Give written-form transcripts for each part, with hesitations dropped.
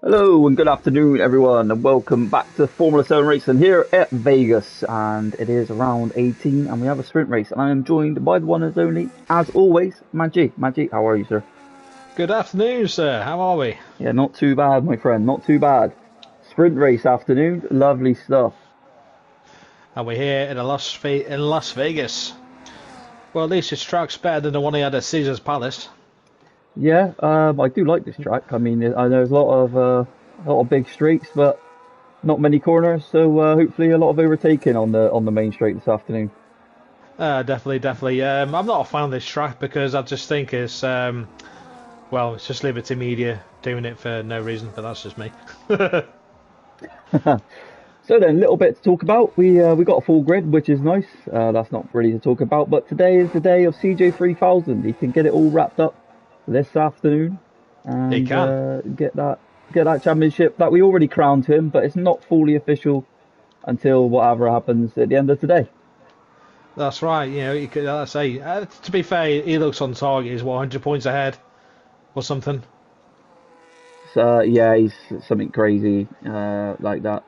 Hello and good afternoon, everyone, and welcome back to Formula 7 Racing here at Vegas. And it is round 18, and we have a sprint race. And I am joined by the one and only, as always, Magic. Magic, how are you, sir? Good afternoon, sir. How are we? Yeah, not too bad, my friend, not too bad. Sprint race afternoon, lovely stuff. And we're here in Las Vegas. Well, at least this track's better than the one he had at Caesar's Palace. Yeah, I do like this track. I mean, I know there's a lot of big streets, but not many corners. So hopefully a lot of overtaking on the main straight this afternoon. Definitely. I'm not a fan of this track because I just think it's just Liberty Media doing it for no reason, but that's just me. So then, a little bit to talk about. We got a full grid, which is nice. That's not really to talk about, but today is the day of CJ 3000. He can get it all wrapped up this afternoon He and can. get that championship that we already crowned him, but it's not fully official until whatever happens at the end of today. That's right. You know, you could say. To be fair, he looks on target. He's 100 points ahead or something. So yeah, he's something crazy like that.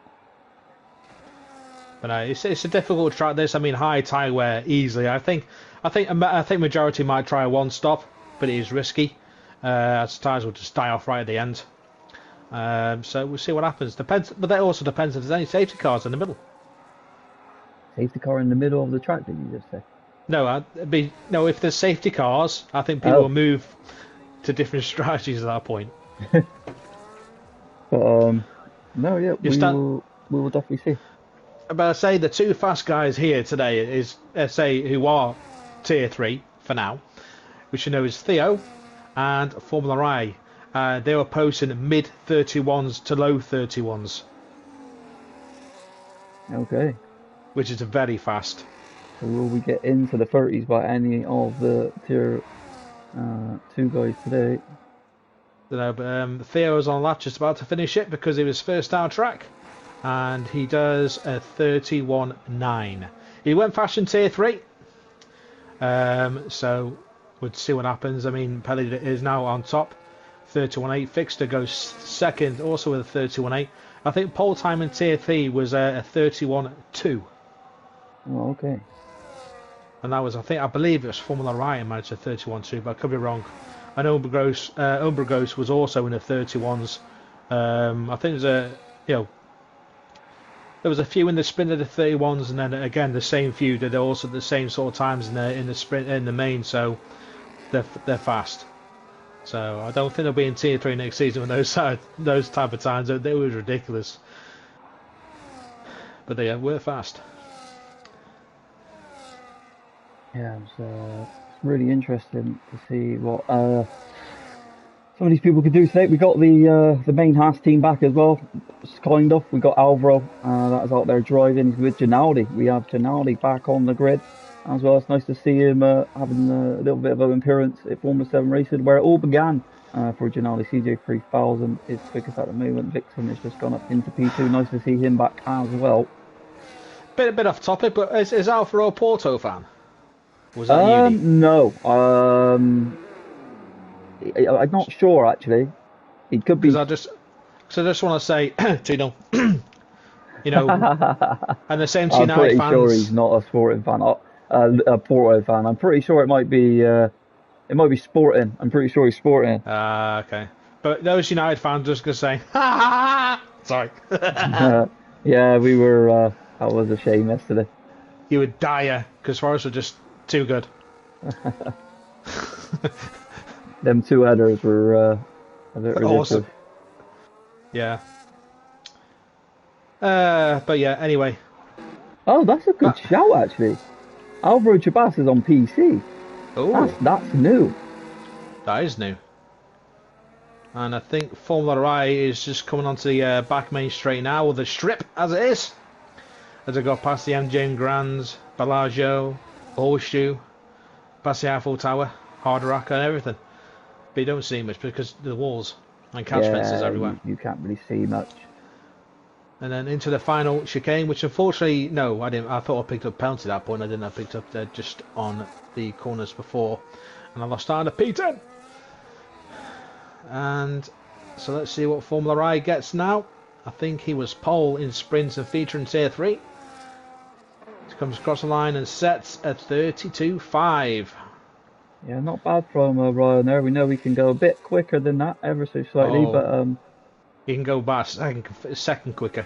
But no, it's a difficult track. This, I mean, high tire wear easily. I think majority might try a one stop, but it is risky. As tires will just die off right at the end. So we'll see what happens. Depends, but that also depends if there's any safety cars in the middle. Safety car in the middle of the track, did you just say? No, if there's safety cars, I think people Oh, will move to different strategies at that point. but no, yeah, You we start. will definitely see. But I say the two fast guys here today is say who are tier 3 for now, which you know is Theo and Formula I. They were posting mid 31s to low 31s, Okay. which is very fast. So will we get into the 30s by any of the tier two guys today? You know, but Theo is on lap just about to finish it because he was first out track, and he does a 31.9. He went fast in tier 3, so we'll see what happens. I mean, Pelly is now on top, 31.8. Fixter goes second, also with a 31.8. I think pole time in tier 3 was a 31.2. Oh, okay. And that was, I believe it was Formula Ryan managed a 31.2, but I could be wrong. And Umbragos was also in the 31s. I think there was a few in the sprint of the 31s, and then again the same few did also the same sort of times in the sprint in the main. So they're fast. So I don't think they'll be in tier 3 next season with those type of times. They was ridiculous, but they were fast. Yeah, it's really interesting to see what some of these people can do today. We got the main Haas team back as well, kind of. We got Alvaro that is out there driving with Ginaldi. We have Ginaldi back on the grid as well. It's nice to see him having a little bit of an appearance at Formula 7 Racing, where it all began for Ginaldi. CJ 3000 is quickest at the moment. Vixen has just gone up into P2. Nice to see him back as well. Bit off topic, but is Alvaro a Porto fan? Was that uni? No. I'm not sure actually. It could Because be. I just want to say, Tino, you know, and the same to I'm United pretty sure he's fans. not a Sporting fan, a Porto fan. I'm pretty sure it might be Sporting. I'm pretty sure he's Sporting. Okay. But those United fans just gonna say, ha ha ha. Sorry, Yeah, we were. That was a shame yesterday. you would die because Forest were just too good. Them two headers were a bit ridiculous. Awesome. Yeah. But yeah. Anyway, Oh, that's a uh, good shout actually. Alvaro Chabas is on PC. That's oh, that's new. that is new. And I think Formula I is just coming onto the back main straight now, or the strip as it is. As I go past the MJ Grands, Bellagio, Horseshoe, past the Eiffel Tower, Hard Rock and everything. But you don't see much because of the walls and catch fences Yeah, everywhere. you can't really see much. And then into the final chicane, which unfortunately, no, I didn't. I thought I picked up penalty at that point. I didn't. I picked up just on the corners before, and I lost out to P10. And So let's see what Formula I gets now. I think he was pole in sprints and feature in Tier 3. He comes across the line and sets a 32.5. Yeah, not bad from Ryan there. We know we can go a bit quicker than that, ever so slightly, Oh, but he can go by second quicker.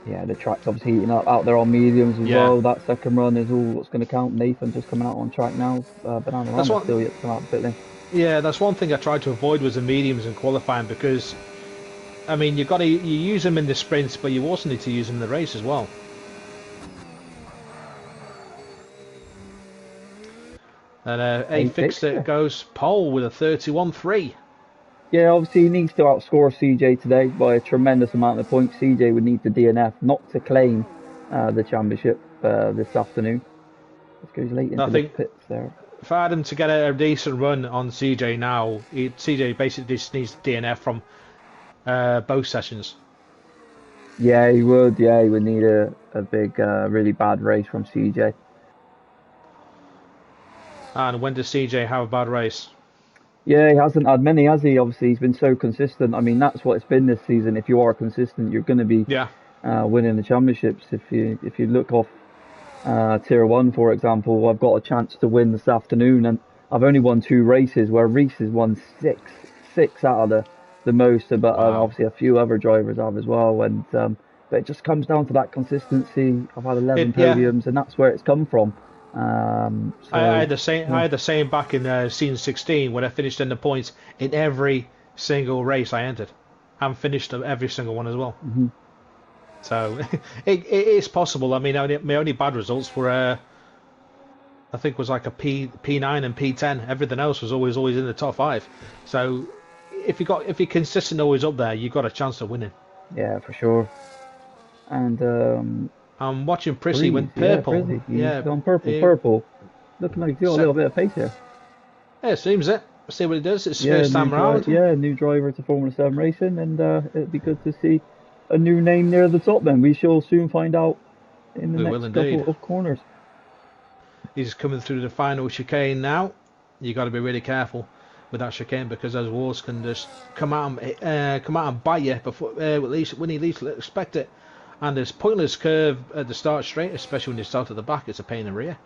yeah, the track's obviously heating up out there on mediums as Yeah, well. That second run is all what's going to count. Nathan just coming out on track now. Banana that's Rama one. still yet to come out the pit lane. Yeah, that's one thing I tried to avoid was the mediums in qualifying because, I mean, you use them in the sprints, but you also need to use them in the race as well. And A Fixer goes pole with a 31.3. Yeah, obviously he needs to outscore CJ today by a tremendous amount of points. CJ would need to DNF not to claim the championship this afternoon. This goes late I into the think pits there. if I had him to get a decent run on CJ now, CJ basically just needs to DNF from both sessions. Yeah, he would. Yeah, he would need a big, really bad race from CJ. And when does CJ have a bad race? Yeah, he hasn't had many, has he? Obviously, he's been so consistent. I mean, that's what it's been this season. If you are consistent, you're going to be Yeah. winning the championships. If you look off Tier 1, for example, I've got a chance to win this afternoon, and I've only won 2 races, where Reese has won six out of the most, but Wow. obviously a few other drivers have as well. And but it just comes down to that consistency. I've had 11 Yeah. podiums, and that's where it's come from. I So had the same. yeah, I had the same back in season 16 when I finished in the points in every single race I entered, and finished every single one as well. hmm So it is possible. I mean, my only bad results were I think was like a P9 and P10. Everything else was always in the top 5. So if you're consistent always up there, you've got a chance of winning. yeah, for sure. And I'm watching Prissy Breeze, went yeah, purple. Frizzy, he's Yeah, gone purple, it, purple. Looking like he's got a sec- little bit of pace here. yeah, seems it. See what he does. It's his Yeah, first time round. new driver to Formula 7 Racing, and it'd be good to see a new name near the top then. We shall soon find out in the We will next indeed. couple of corners. He's coming through the final chicane now. You got to be really careful with that chicane because those walls can just come out and bite you before at least when you least expect it. And this pointless curve at the start straight, especially when you start at the back, it's a pain in the rear.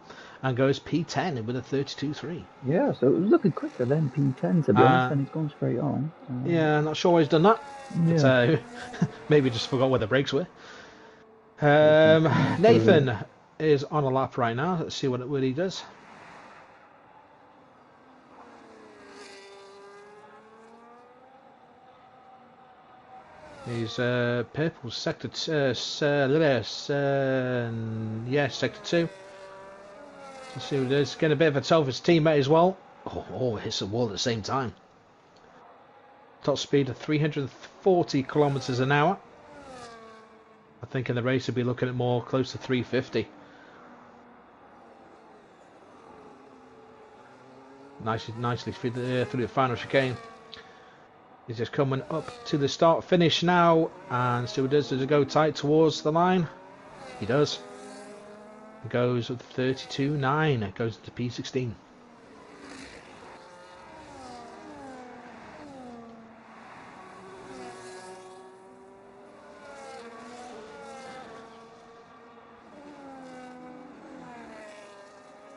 And goes P10 with a 32.3. Yeah, so it was looking quicker than P10 to be honest, and he's gone straight on. Yeah, not sure why he's done that. But Yeah, maybe just forgot where the brakes were. Nathan's coming through. Nathan is on a lap right now. Let's see what he does. He's purple sector sector 2. Let's see what it is. Getting a bit of a tell for his teammate as well. Oh, hits the wall at the same time. Top speed of 340 kilometers an hour. I think in the race he'll be looking at more close to 350. Nicely through the final chicane. He's just coming up to the start finish now, and see what he does. Does it go tight towards the line? He does. It goes with 32.9. It goes to P16.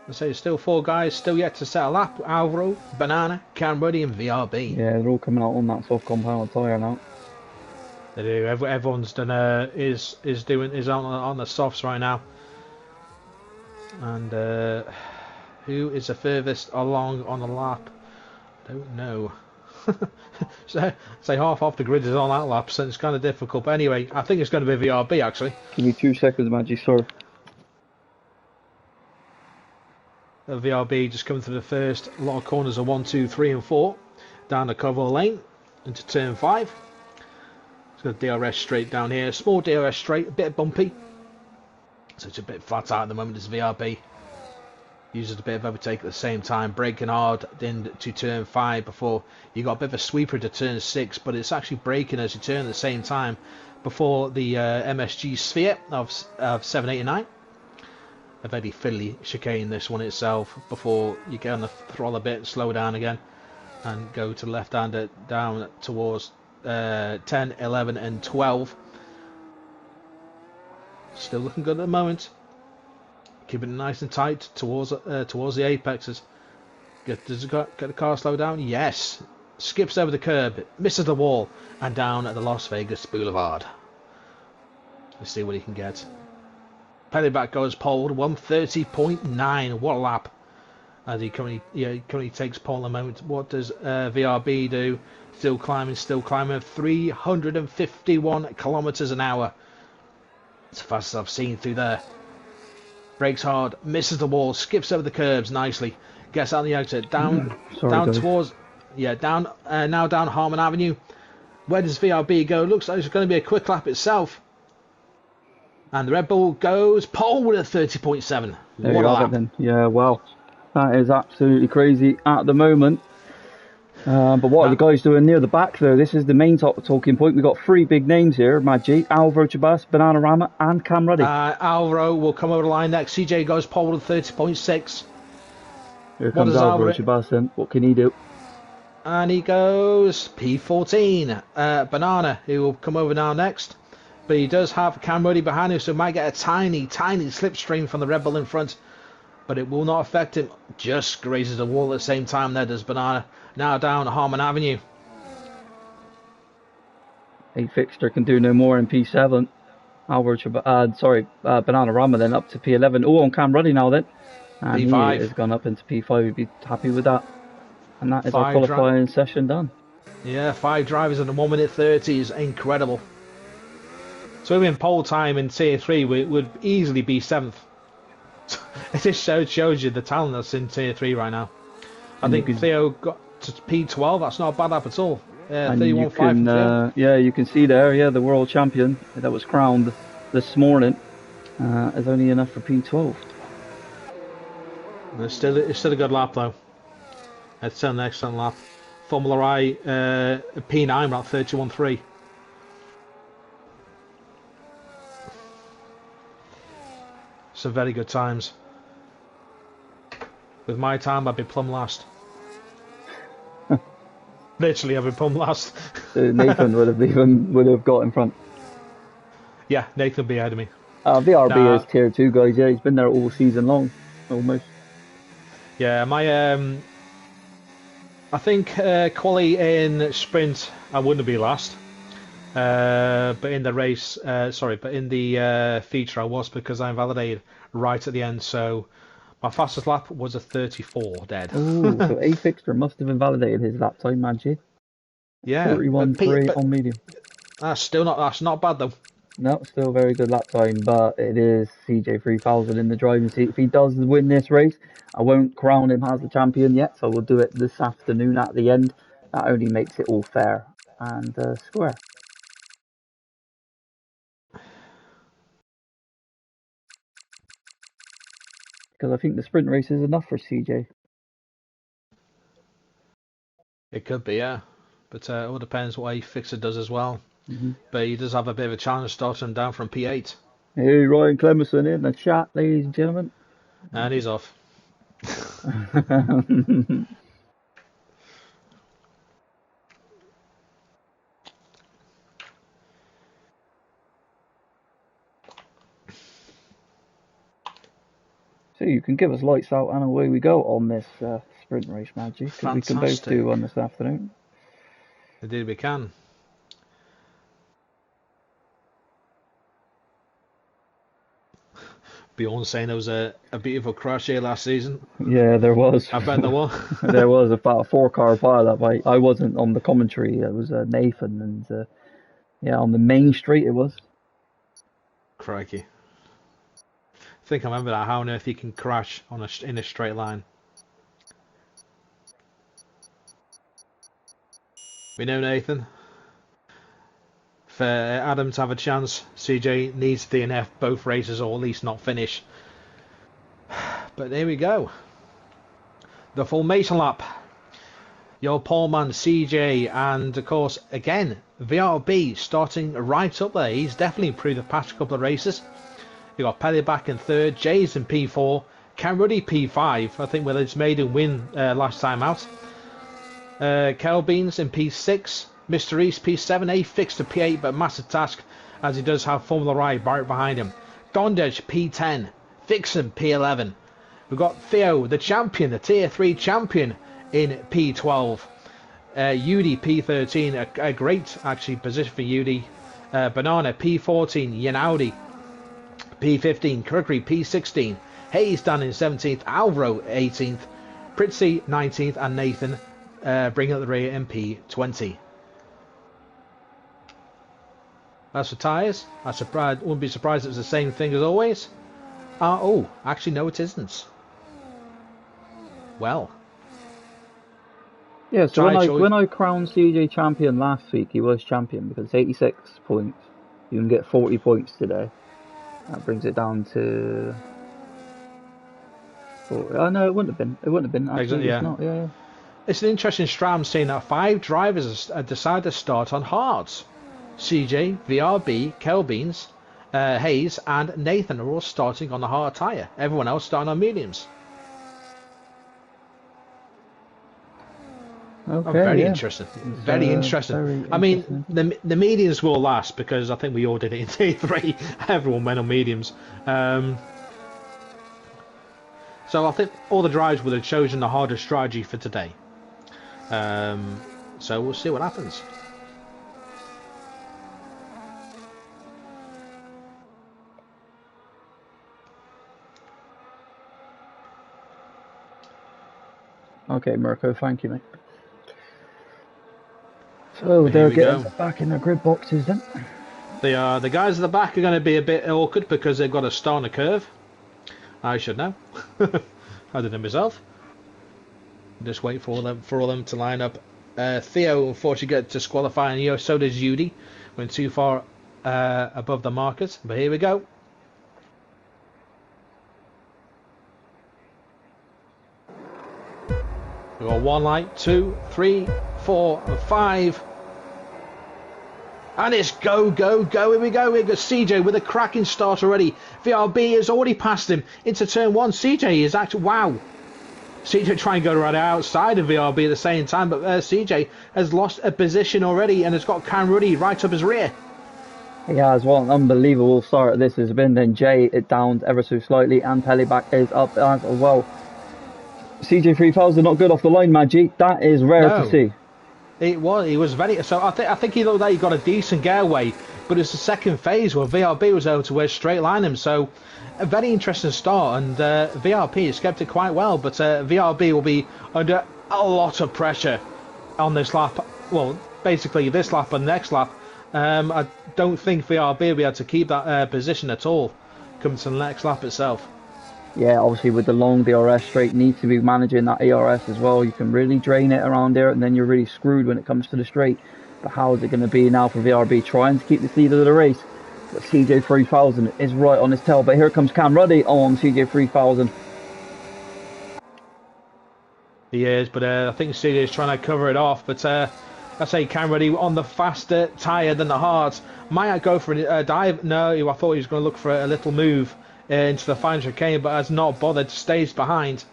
I say there's still 4 guys still yet to set a lap. Alvaro, Banana, Camrody and VRB. Yeah, they're all coming out on that soft compound tyre now. They do. Everyone's done is on the softs right now. And who is the furthest along on the lap? Don't know. So say half off the grid is on that lap, so it's kind of difficult. But anyway, I think it's going to be VRB actually. Give me 2 seconds, Magic, sorry. VRB just coming through the first lot of corners of 1, 2, 3 and 4 down the Coverall lane into turn 5. It's got a DRS straight down here, small DRS straight, a bit bumpy, so it's a bit flat out at the moment. This VRB uses a bit of overtake at the same time, braking hard into turn 5 before you got a bit of a sweeper to turn 6, but it's actually braking as you turn at the same time before the MSG sphere of 7, 8 and 9. A very fiddly chicane this one itself before you get on the throttle a bit, slow down again. and go to the left-hander down towards 10, 11 and 12. Still looking good at the moment. Keeping it nice and tight towards the apexes. Does it get the car slow down? Yes. Skips over the curb, misses the wall, and down at the Las Vegas Boulevard. Let's see what he can get. Pennyback goes pole, 130.9. What a lap! As he currently takes pole at the moment. What does VRB do? Still climbing, 351 kilometers an hour. It's the fastest I've seen through there. Brakes hard, misses the wall, skips over the curbs nicely, gets out on the exit, down towards, now down Harmon Avenue. Where does VRB go? Looks like it's going to be a quick lap itself. And the Red Bull goes pole with a 30.7. There What you a have it lap. then. Yeah, well, that is absolutely crazy at the moment. But what are the guys doing near the back though? This is the main talking point. We've got three big names here: Maggi, Alvaro Chabas, Bananarama, and Cam Ruddy. Alvaro will come over the line next. CJ goes pole with 30.6. Here comes Alvaro Chabas then. What can he do? And he goes P14. Banana, who will come over now next. But he does have Cam Ruddy behind him, so might get a tiny slipstream from the Red Bull in front. But it will not affect him. Just grazes the wall at the same time there does Banana. Now down Harmon Avenue. A fixture can do no more in P7. Bananarama then up to P11. Oh, on Cam Ruddy now then. And P5. he has gone up into P5. We'd be happy with that. And that is our qualifying session done. Yeah, 5 drivers in a 1 minute 30 is incredible. So in pole time in Tier 3 we would easily be 7th. It just shows you the talent that's in Tier 3 right now. I think Theo got to P12, that's not a bad lap at all. 31.5. Yeah, you can see there, the world champion that was crowned this morning is only enough for P12. It's still a good lap though. It's still an excellent lap. Formula I P9 about 31.3. Some very good times. With my time, I'd be plumb last. Literally, I'd be plumb last. Nathan would have got in front. Yeah, Nathan would be ahead of me. VRB is Tier 2, guys. Yeah, he's been there all season long, almost. Yeah, I think quali in sprint, I wouldn't be last. But in the race, but in the feature I was, because I invalidated right at the end. So my fastest lap was a 34 dead. Oh, so A fixture must have invalidated his lap time, Maggi. Yeah, 31.3 on medium. That's not bad though. No, still very good lap time, but it is CJ 3000 in the driving seat. If he does win this race, I won't crown him as the champion yet, so we'll do it this afternoon at the end. That only makes it all fair and square. Because I think the sprint race is enough for CJ. It could be, yeah. But it all depends what A Fixer does as well. Mm-hmm. But he does have a bit of a challenge starting down from P8. Hey, Ryan Clemerson in the chat, ladies and gentlemen. And he's off. So you can give us lights out and away we go on this sprint race, Maggi. Because we can both do one this afternoon. Indeed we can. Beyond saying there was a beautiful crash here last season. Yeah, there was. I bet there was. There was about a 4-car pileup. I wasn't on the commentary. It was Nathan, and on the main straight it was. Crikey. I think I remember that. How on earth you can crash in a straight line. We know, Nathan. For Adam to have a chance, CJ needs to DNF both races, or at least not finish. But there we go. The formation lap. Your poleman CJ, and of course, again, VRB starting right up there. He's definitely improved the past couple of races. You got Pelly back in third, Jay's in P4, Cam Ruddy P5. I think with his maiden win last time out. Kelbeans in P6, Mr. East P7, a fixed to P8, but massive task as he does have Formula Ride right behind him. Dondage P10, Vixen P11. We've got Theo, the champion, the Tier 3 champion in P12. Udi P13, a great actually position for Udi. Banana P14, Yanaudi P15, Crookery P16, Hayes down in 17th, Alvaro 18th, Pritzy 19th, and Nathan bringing up the rear in P20. As for tyres, I wouldn't be surprised if it's the same thing as always. Oh, actually no it isn't. Well. Yeah, so when I crowned CJ champion last week, he was champion because it's 86 points. You can get 40 points today. That brings it down to... Oh no, it wouldn't have been. It wouldn't have been. Actually, exactly, yeah. It's not, yeah. It's an interesting strat seeing that 5 drivers decided to start on hards. CJ, VRB, Kelbeans, Hayes and Nathan are all starting on the hard tyre. Everyone else starting on mediums. Okay, very interesting. Very interesting. Very I mean, the mediums will last because I think we all did it in T3. Everyone went on mediums. So I think all the drivers would have chosen the harder strategy for today. So we'll see what happens. Okay, Mirko, thank you, mate. So they're getting back in their grid boxes then. The guys at the back are going to be a bit awkward because they've got to start on a curve. I should know. I did it myself. Just wait for all them to line up. Theo unfortunately got disqualified, and so does Udi. Went too far above the markers. But here we go. We've got 1 light, 2, 3, 4, and 5. And it's go, go, go. Here we go. We've got CJ with a cracking start already. VRB has already passed him into turn 1. CJ is actually... Wow. CJ trying to go right outside of VRB at the same time, but CJ has lost a position already and has got Cam Ruddy right up his rear. Yeah, as well, an unbelievable start this has been. Then Jay, it downed ever so slightly, and Pellyback is up as well. CJ 3000 not good off the line, Maggie. That is rare to see. He was very... So I think he looked like he got a decent getaway, but it's the second phase where VRB was able to straight line him. So a very interesting start, and VRB has kept it quite well, but VRB will be under a lot of pressure on this lap. Well, basically this lap and next lap. I don't think VRB will be able to keep that position at all coming to the next lap itself. Yeah, obviously with the long DRS straight, needs to be managing that ERS as well. You can really drain it around there, and then you're really screwed when it comes to the straight. But how is it going to be now for VRB trying to keep the lead of the race? But CJ 3000 is right on his tail, but here comes Cam Ruddy on CJ 3000. He is, but I think CJ is trying to cover it off. But I say Cam Ruddy on the faster tyre than the hards. Might I go for a dive? No, I thought he was going to look for a little move into the final chicane, but has not bothered, stays behind,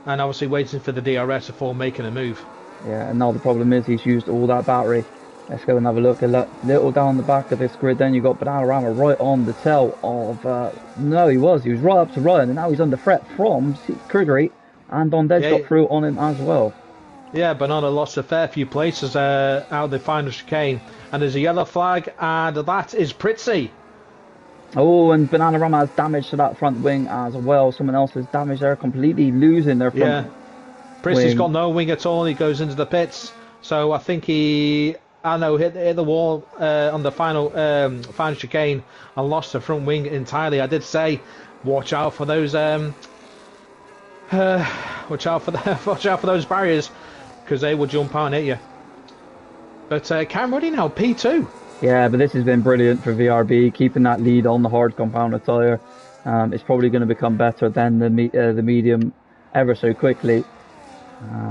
and obviously waiting for the DRS before making a move. Yeah, and now the problem is he's used all that battery. Let's go and have a look. A little down the back of this grid, then you got Bananarama right on the tail of... no, he was right up to Ryan, and now he's under threat from Criggery, and Dondez got through on him as well. Yeah, Banana lost a fair few places out of the final chicane, and there's a yellow flag, and that is Pritzy. Oh, and Bananarama has damage to that front wing as well. Someone else has damage there, completely losing their front wing. Pritzy's got no wing at all. He goes into the pits. So I think he, hit the wall on the final chicane and lost the front wing entirely. I did say, watch out for those watch out for those barriers, because they will jump out and hit you. But Cam Ruddy now P2. Yeah, but this has been brilliant for VRB, keeping that lead on the hard compound tyre. It's probably going to become better than the medium ever so quickly.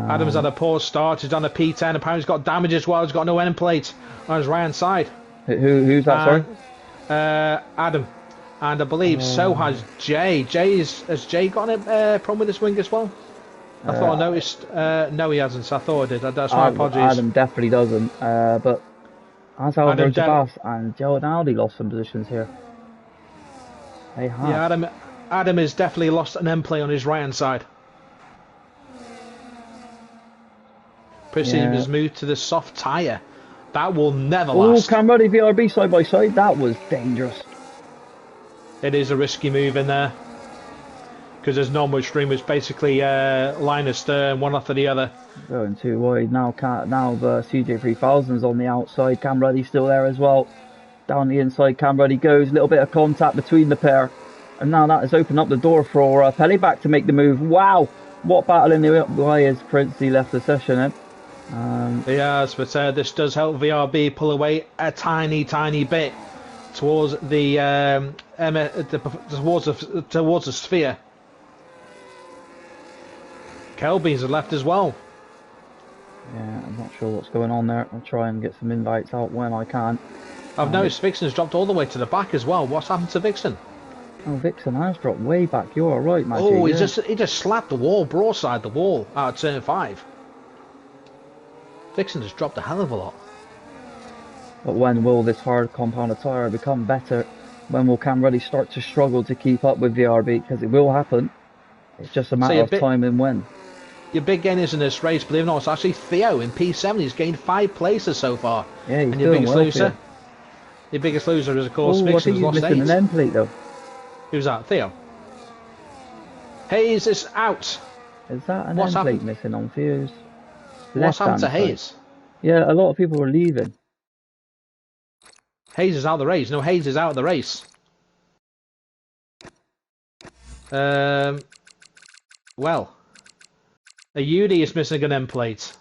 Adam's had a poor start. He's done a P10. Apparently he's got damage as well. He's got no end plate on his right hand side. Who's that, sorry? Adam. And I believe so has Jay. Has Jay got a problem with his wing as well? I thought I noticed. No, he hasn't. I thought I did. That's my apologies. Adam definitely doesn't. But as Alvaro Jabas and Jordan Aldi lost some positions here. They have. Yeah, Adam has definitely lost an end play on his right hand side. Prissy has moved to the soft tyre. That will never last. Oh, Camruddy VRB side by side. That was dangerous. It is a risky move in there. Because there's not much room. It's basically line astern, one after the other. Going too wide. Now the CJ3000's on the outside. Camruddy's still there as well. Down the inside, Camruddy goes. A little bit of contact between the pair. And now that has opened up the door for Pelly back to make the move. Wow! What battle in the eye as Princey left the session then. Yes, but this does help VRB pull away a tiny bit towards the towards the sphere. Kelby's left as well. Yeah, I'm not sure what's going on there. I'll try and get some invites out when I can. I've noticed Vixen's dropped all the way to the back as well. What's happened to Vixen? Oh, Vixen has dropped way back. You're right, Maggie. Oh, he just slapped the wall, broadside the wall out of turn 5. Vixen has dropped a hell of a lot. But when will this hard compounded tyre become better? When will Camruddy start to struggle to keep up with VRB? Because it will happen. It's just a matter of time and when. Your big gainers in this race, believe it or not, it's actually Theo in P7. He's gained 5 places so far. Yeah, he's and your doing biggest well, loser? Theo. Your biggest loser is, of course, I Vixen's think he's lost 8. missing an end plate, though. Who's that? Theo. Hayes is out. Is that an end plate missing on Theo's? What's happened to Hayes? Yeah, a lot of people are leaving. Hayes is out of the race. No, Hayes is out of the race. Well, a Yudi is missing an end plate.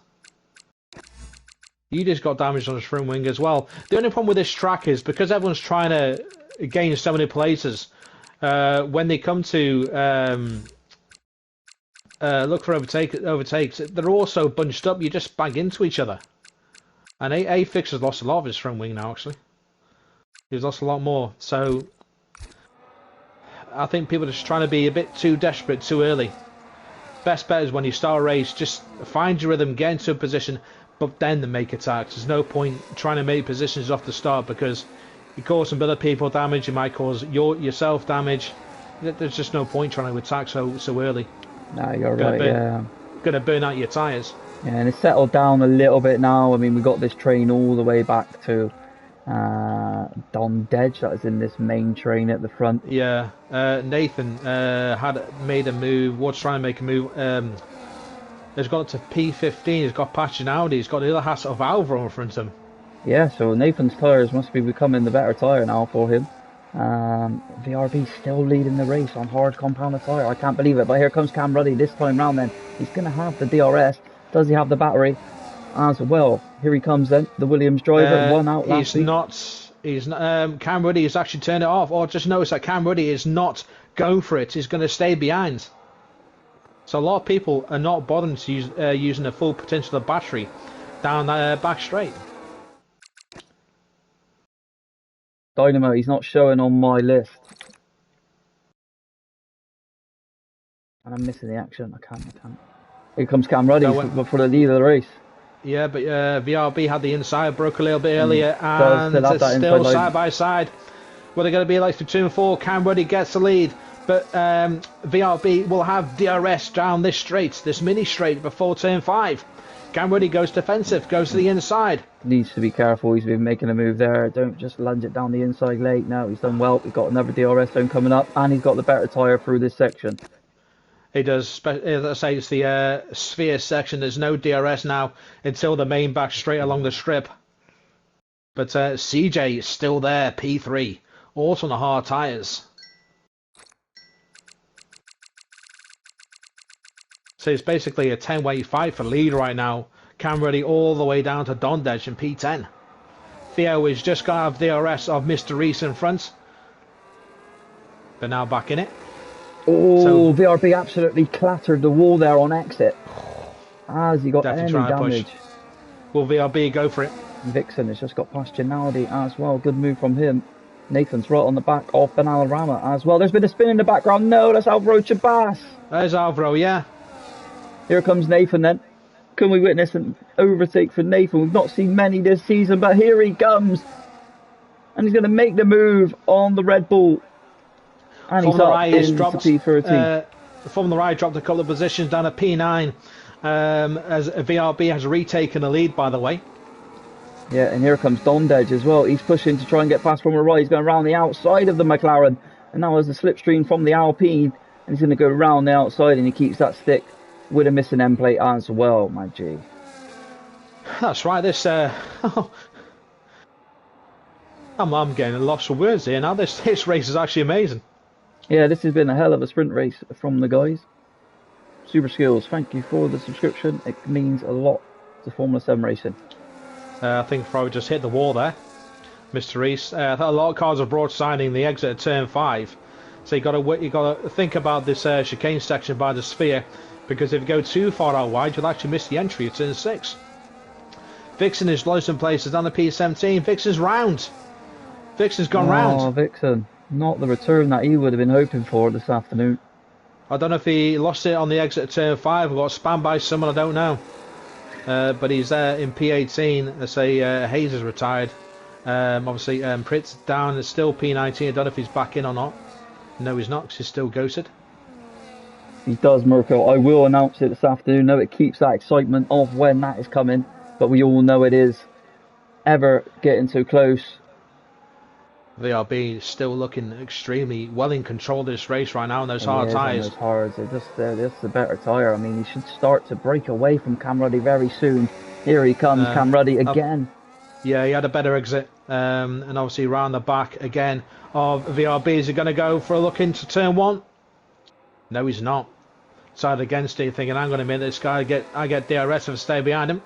Yudi's got damage on his front wing as well. The only problem with this track is because everyone's trying to gain so many places, when they come to look for overtakes, they're all so bunched up, you just bang into each other. And A-Fix has lost a lot of his front wing now, actually. He's lost a lot more. So I think people are just trying to be a bit too desperate too early. Best bet is when you start a race, just find your rhythm, get into a position, but then make attacks. There's no point trying to make positions off the start because you cause some other people damage, you might cause yourself damage. There's just no point trying to attack so early. No, you're right, yeah. Gonna burn out your tyres. Yeah, and it's settled down a little bit now. I mean, we got this train all the way back to Don Dedge, that is in this main train at the front. Yeah, Nathan had made a move, was trying to make a move. He's got to P15, he's got Pachinaldi, he's got the other half of Alvaro in front of him. Yeah, so Nathan's tyres must be becoming the better tyre now for him. VRB still leading the race on hard compounded tyre. I can't believe it, but here comes Camruddy this time round then. He's going to have the DRS. Does he have the battery as well? Here he comes then, the Williams driver, one out last week. Camruddy has actually turned it off. Or just notice that Camruddy is not going for it. He's going to stay behind. So a lot of people are not bothering to use using the full potential of the battery down that back straight. Dynamo, he's not showing on my list. And I'm missing the action. I can't. Here comes Camruddy for the lead of the race. Yeah, but VRB had the inside, broke a little bit earlier, and it's still side by side. What they're going to be like for 2 and 4. Camruddy gets the lead, but VRB will have DRS down this straight, this mini straight before turn 5. Camruddy goes defensive, goes to the inside. Needs to be careful. He's been making a move there. Don't just lunge it down the inside late. No, he's done well. We've got another DRS zone coming up, and he's got the better tyre through this section. He does. As I say, it's the sphere section. There's no DRS now until the main back straight along the strip. But CJ is still there, P3, also on the hard tyres. So it's basically a 10-way fight for lead right now. Camruddy all the way down to Dondej in P10. Theo is just going to have DRS of Mr. Reese in front. They're now back in it. Oh, so, VRB absolutely clattered the wall there on exit. Has he got any damage? Will VRB go for it? Vixen has just got past Ginaldi as well. Good move from him. Nathan's right on the back of Benalarama as well. There's been a spin in the background. No, that's Alvaro Chabas. There's Alvaro, yeah. Here comes Nathan then. Can we witness an overtake for Nathan? We've not seen many this season, but here he comes. And he's going to make the move on the Red Bull. And he's up into P13. Formula I dropped a couple of positions down at P9 as VRB has retaken the lead, by the way. Yeah, and here comes Dondedge as well. He's pushing to try and get past Formula I. He's going around the outside of the McLaren. And now there's a slipstream from the Alpine. And he's going to go around the outside, and he keeps that stick with a missing end plate as well, my G. That's right, this... I'm getting lost for words here now. This race is actually amazing. Yeah, this has been a hell of a sprint race from the guys. Super Skills, thank you for the subscription. It means a lot to Formula 7 racing. I think probably just hit the wall there, Mr. Reese. I thought a lot of cars are broadsiding the exit at turn 5. So you got to think about this chicane section by the sphere, because if you go too far out wide, you'll actually miss the entry at turn 6. Vixen is lost in places down the P17. Vixen's round. Vixen's gone round. Oh, Vixen. Not the return that he would have been hoping for this afternoon. I don't know if he lost it on the exit at turn 5 or got spammed by someone, I don't know. But he's there in P18. Let's say Hayes is retired. Obviously, Pritt's down. It's still P19. I don't know if he's back in or not. No, he's not, because he's still ghosted. He does, Mirko. I will announce it this afternoon. No, it keeps that excitement of when that is coming. But we all know it is ever getting so close. VRB still looking extremely well in control of this race right now on those hard tyres. Those hards, they're just the better tyre. I mean, he should start to break away from Cam Ruddy very soon. Here he comes, Cam Ruddy again. Yeah, he had a better exit. And obviously around the back again of VRB. Is he going to go for a look into turn 1? No, he's not. Decided against it, thinking, I'm going to make this guy I get DRS if I stay behind him.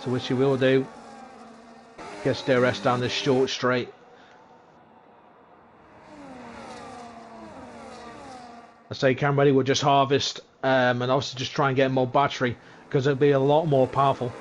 So which he will do. Gets DRS down this short straight. I say Cam Ready will just harvest and also just try and get more battery, because it'll be a lot more powerful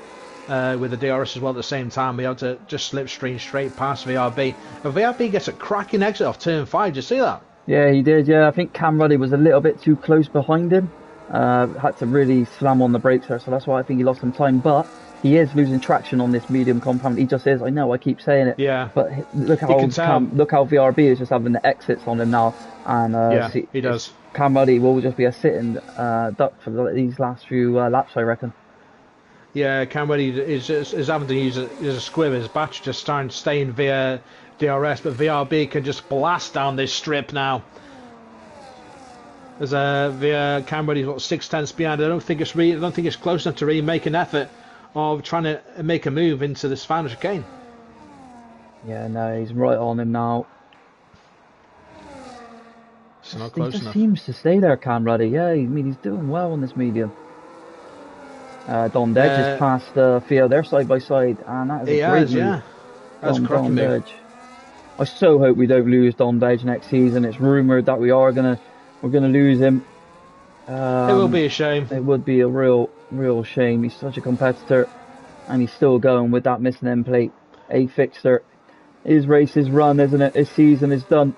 with the DRS as well at the same time. Be able to just slipstream straight past VRB. And VRB gets a cracking exit off turn 5. Did you see that? Yeah, he did. Yeah, I think Cam Ruddy was a little bit too close behind him. Had to really slam on the brakes there, so that's why I think he lost some time. But he is losing traction on this medium compound. He just is. I know, I keep saying it. Yeah. But look how VRB is just having the exits on him now. And yeah, he does. Cam Ruddy will just be a sitting duck for these last few laps, I reckon. Yeah, Cam Ruddy is having to use a squib. His battery just starting to stay in via DRS, but VRB can just blast down this strip now. There's via Cam Ruddy's what 6/10 behind. I don't think it's close enough to really make an effort of trying to make a move into this final chicane. Yeah, no, he's right on him now. It's not close enough. He seems to stay there, Cam Ruddy. Yeah, I mean, he's doing well on this medium. Don Dedge has passed Theo. They're side by side, and that is a great move. Yeah. That's a cracking move. I so hope we don't lose Don Dedge next season. It's rumoured that we're gonna lose him. It will be a shame. It would be a real shame. He's such a competitor, and he's still going with that missing end plate. A fixer. His race is run, isn't it? His season is done.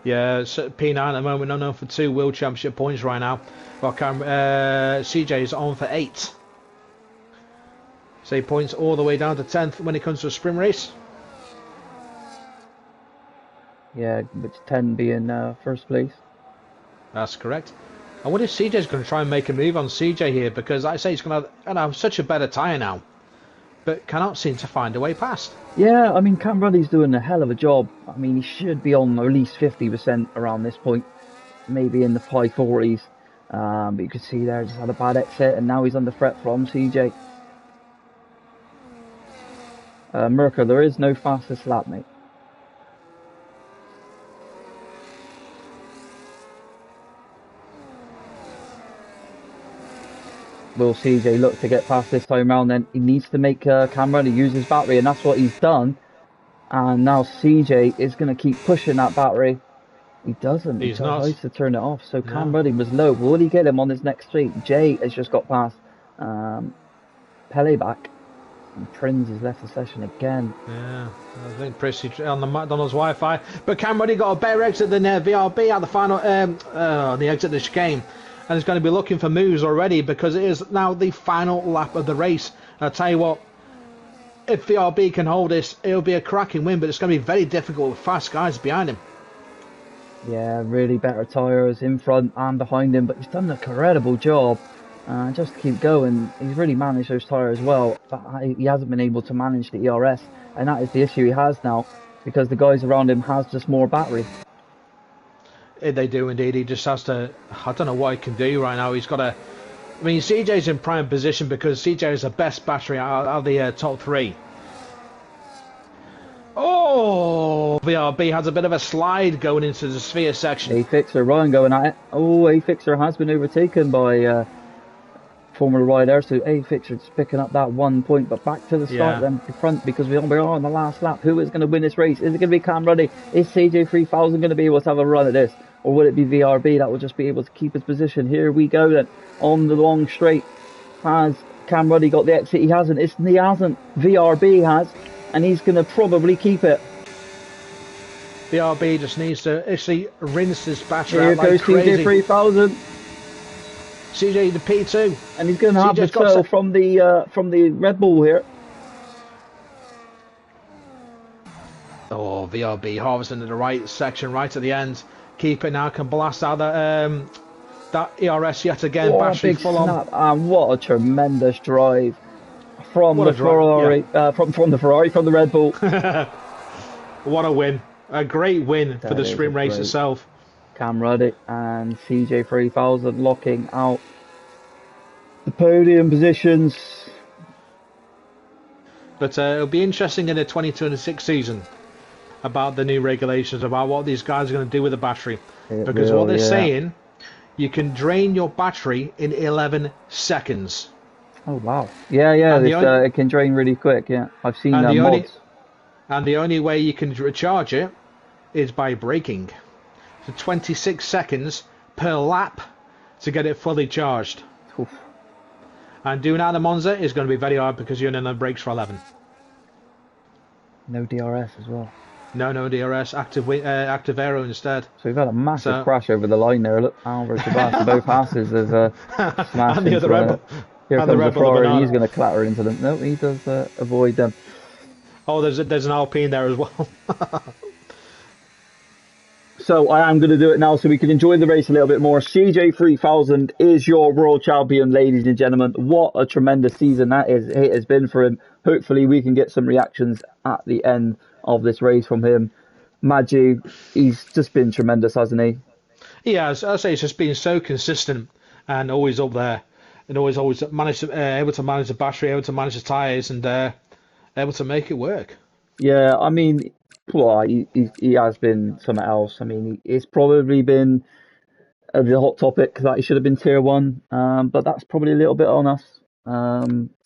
Yeah, it's P9 at the moment, on for 2 World Championship points right now. While CJ is on for 8. So he points all the way down to 10th when it comes to a sprint race. Yeah, with 10 being first place. That's correct. I wonder if CJ's going to try and make a move on CJ here, because like I say he's going to have such a better tyre now, but cannot seem to find a way past. Yeah, I mean, Cam Ruddy's doing a hell of a job. I mean, he should be on at least 50% around this point, maybe in the high 40s. But you can see there, just had a bad exit, and now he's under threat from CJ. Mirko, there is no fastest lap, mate. Will CJ look to get past this time round? Then he needs to make Cam Ruddy use his battery, and that's what he's done. And now CJ is going to keep pushing that battery. He doesn't. He tries to turn it off. So Cam Ruddy was low. Will he get him on his next straight? Jay has just got past Pele back. And Prinz has left the session again. Yeah, I think pretty on the McDonald's Wi-Fi. But Cam Roddy got a better exit than VRB at the final, the exit of the chicane, and is going to be looking for moves already because it is now the final lap of the race. And I'll tell you what, if VRB can hold this, it'll be a cracking win, but it's going to be very difficult with fast guys behind him. Yeah, really better tyres in front and behind him, but he's done an incredible job. Just to keep going, he's really managed those tyres well, but he hasn't been able to manage the ERS, and that is the issue he has now, because the guys around him has just more battery. They do indeed. He just has to. I don't know what he can do right now. He's got to. I mean, CJ's in prime position because CJ is the best battery out of the top three. Oh, VRB has a bit of a slide going into the sphere section. A-Fixer Ryan going at it. Oh, A-Fixer has been overtaken by Formula Rider, so A-Fixer just picking up that 1 point, but back to the start then, the front, because we are on the last lap. Who is going to win this race? Is it going to be Cam Ruddy? Is CJ 3000 going to be able to have a run at this? Or will it be VRB that will just be able to keep his position? Here we go then, on the long straight. Has Cam Ruddy got the exit? He hasn't. He hasn't. VRB has, and he's going to probably keep it. VRB just needs to actually rinse this battery Here out like goes crazy. CJ 3000. CJ the P2. And he's going to have the tow from the Red Bull here. Oh, VRB harvesting to the right section, right at the end. Keep it now, can blast out that ERS yet again. Battery full on. And what a tremendous drive from the Ferrari, from the Red Bull. What a win. A great win for the sprint race itself. Cam Ruddy and CJ 3000 locking out the podium positions. But it'll be interesting in the 2026 season about the new regulations, about what these guys are going to do with the battery. Because what they're saying, you can drain your battery in 11 seconds. Oh, wow. Yeah, it can drain really quick, yeah. I've seen mods. And the only way you can recharge it is by braking. So 26 seconds per lap to get it fully charged. Oof. And doing that in the Monza is going to be very hard because you're on the brakes for 11. No DRS as well. No DRS, active aero instead. So we've had a massive crash over the line there. Look, Alvaro Sebastian, both passes have smashed and the other Rebel. Here comes the Ferrari, he's going to clatter into them. No, he does avoid them. Oh, there's an Alpine there as well. So I am going to do it now so we can enjoy the race a little bit more. CJ 3000 is your world champion, ladies and gentlemen. What a tremendous season that is. It has been for him. Hopefully we can get some reactions at the end of this race from him. Maggi, he's just been tremendous, hasn't he? Yeah, I say he's just been so consistent and always up there, and always managed to, able to manage the battery, able to manage the tyres, and able to make it work. Yeah, I mean, well, he has been something else. I mean, it's probably been the hot topic that he should have been tier 1, but that's probably a little bit on us.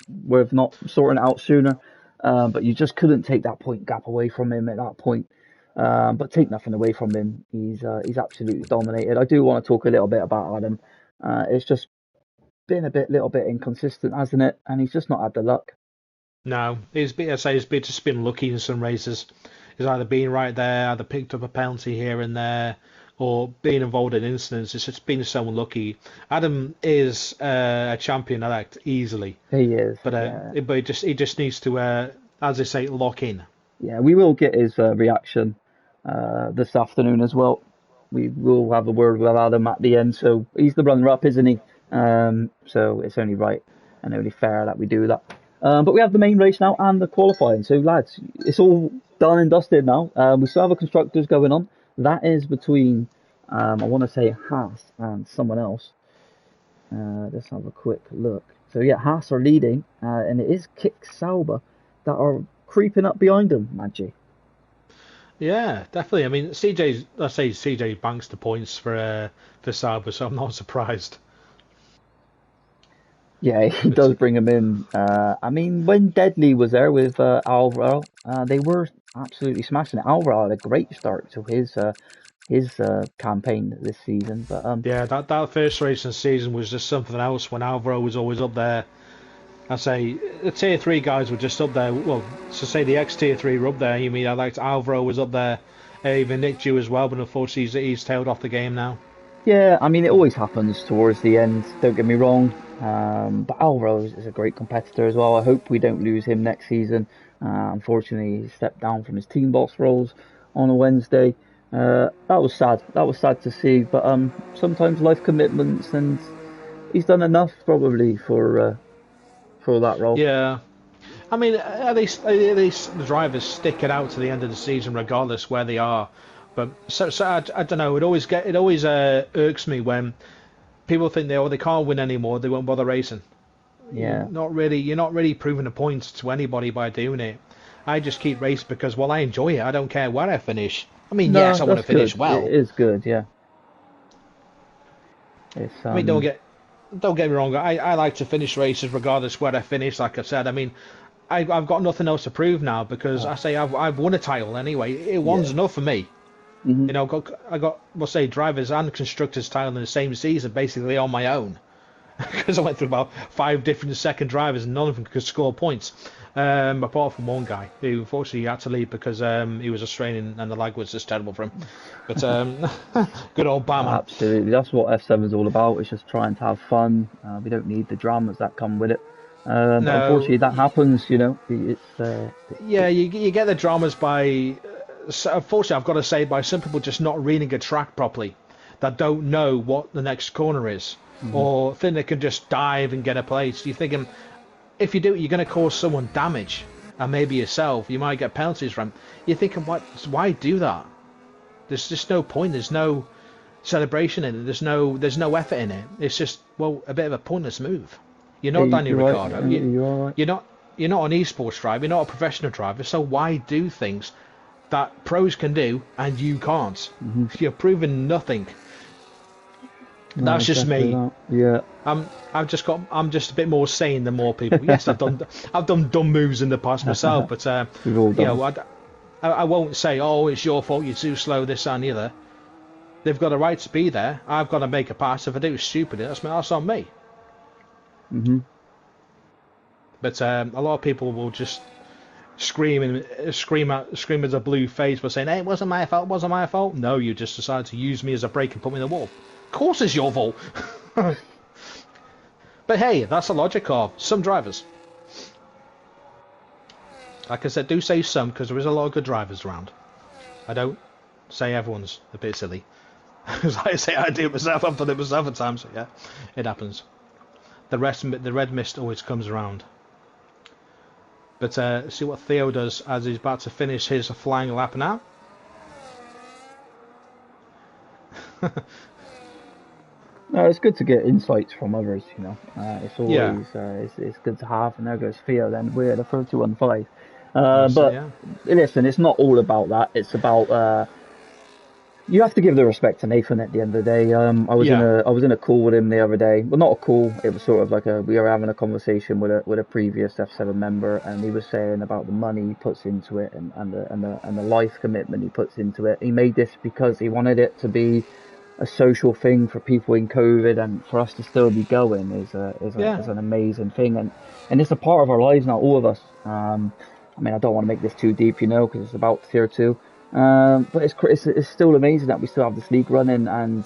We've not sorting it out sooner, but you just couldn't take that point gap away from him at that point. But take nothing away from him. He's absolutely dominated. I do want to talk a little bit about Adam. It's just been little bit inconsistent, hasn't it? And he's just not had the luck. No, he's just been lucky in some races. He's either been right there, either picked up a penalty here and there, or being involved in incidents. It's just been so unlucky. Adam is a champion elect easily. He is, but he just needs to, as they say, lock in. Yeah, we will get his reaction this afternoon as well. We will have a word with Adam at the end. So he's the runner-up, isn't he? So it's only right and only fair that we do that. But we have the main race now and the qualifying. So lads, it's all done and dusted now. We still have a constructors going on. That is between, I want to say Haas and someone else. Let's have a quick look. So yeah, Haas are leading, and it is Kick Sauber that are creeping up behind them, Maggi. Yeah, definitely. I mean, CJ banks the points for Sauber, so I'm not surprised. Yeah, he does bring him in. I mean, when Deadly was there with Alvaro, they were absolutely smashing it. Alvaro had a great start to his campaign this season. But yeah, that first race in the season was just something else when Alvaro was always up there I say the tier 3 guys were just up there. Well, to say the ex tier 3 were up there, you mean I liked Alvaro was up there, even Nick Dew as well, but unfortunately he's tailed off the game now. Yeah, I mean, it always happens towards the end, don't get me wrong. But Alvaro is a great competitor as well. I hope we don't lose him next season. Unfortunately, he stepped down from his team boss roles on a Wednesday. That was sad. That was sad to see. But sometimes life commitments, and he's done enough probably for that role. Yeah. I mean, at least the drivers stick it out to the end of the season, regardless where they are. But so I don't know. It always irks me when people think they can't win anymore. They won't bother racing. Yeah. You're not really proving a point to anybody by doing it. I just keep racing because, well, I enjoy it. I don't care where I finish. I mean, No, yes, I want to that's finish good. well. It is good, yeah. It's I mean, don't get me wrong. I like to finish races regardless where I finish. Like I said, I mean, I've got nothing else to prove now because I say I've won a title anyway. It one's enough for me. hmm You know, I got we'll say drivers and constructors title in the same season, basically on my own, because I went through about 5 different second drivers and none of them could score points, apart from one guy who unfortunately had to leave because he was Australian and the lag was just terrible for him. But good old Barman. Absolutely. That's what F7 is all about. It's just trying to have fun. We don't need the dramas that come with it. But No, unfortunately, that happens, you know. yeah, you get the dramas by. So unfortunately, I've got to say, by some people just not reading a track properly, that don't know what the next corner is, or think they can just dive and get a place. You're thinking, if you do, you're going to cause someone damage, and maybe yourself. You might get penalties from. You're thinking, what? Why do that? There's just no point. There's no celebration in it. There's no effort in it. It's just, well, a bit of a pointless move. You're not Daniel You're right. Ricciardo. You're all right. You're not an esports driver. You're not a professional driver. So why do things that pros can do and you can't? You're proving nothing. No, That's just exactly me. that. Yeah. I'm just a bit more sane than more people. Yes, I've done dumb moves in the past myself, but We've all you done. know, I won't say, oh, it's your fault, you're too slow, this and the other. They've got a right to be there. I've got to make a pass. If I do it stupidly, that's on me. hmm But a lot of people will just scream as a blue face by saying, hey, it wasn't my fault, No, you just decided to use me as a brake and put me in the wall. Of course it's your fault. But hey, that's the logic of some drivers. Like I said, do say some, because there is a lot of good drivers around. I don't say everyone's a bit silly. As I say, I do it myself. I've done it myself at times. So yeah, it happens. The red mist always comes around. But see what Theo does as he's about to finish his flying lap now. No, it's good to get insights from others, you know. It's Yeah, always it's good to have. And there goes Theo. Then we're at the 31.5. that's it. But Yeah, listen, it's not all about that. It's about you have to give the respect to Nathan at the end of the day. yeah, I was in a call with him the other day. Well, not a call. It was sort of like we were having a conversation with a previous F7 member, and he was saying about the money he puts into it and the life commitment he puts into it. He made this because he wanted it to be a social thing for people in COVID, and for us to still be going yeah. is an amazing thing, and it's a part of our lives now, all of us. I mean, I don't want to make this too deep, you know, because it's about tier 2. But it's still amazing that we still have this league running, and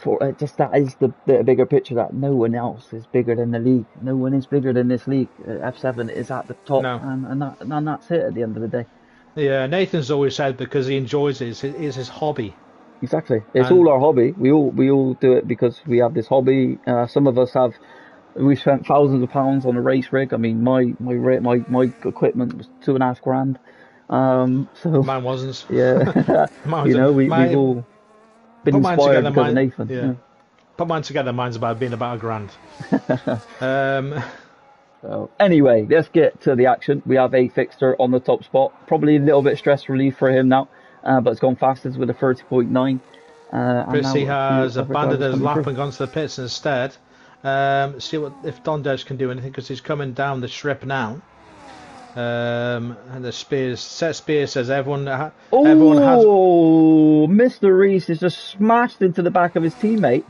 for just that is the bigger picture, that no one else is bigger than the league. No one is bigger than this league. F7 is at the top, No, and that's it at the end of the day. yeah. Nathan's always said because he enjoys it. It's his hobby, Exactly, it's and all our hobby. We all do it because we have this hobby. Some of us have. We spent thousands of pounds on a race rig. I mean, my equipment was 2.5 grand. So mine wasn't. yeah, Mine you was know, we've my all been put mine inspired together. because of Mine, Nathan. yeah. Put mine together. Mine's about being about £1,000. Um, So anyway, let's get to the action. We have a fixture on the top spot. Probably a little bit stress relief for him now, but it's gone fastest with a 30.9. And now Prissy a few has other abandoned drivers his coming lap through. and gone to the pits instead. See what if Dondesh can do anything because he's coming down the strip now. And the Spears says everyone has. Oh, Mr. Reese has just smashed into the back of his teammate,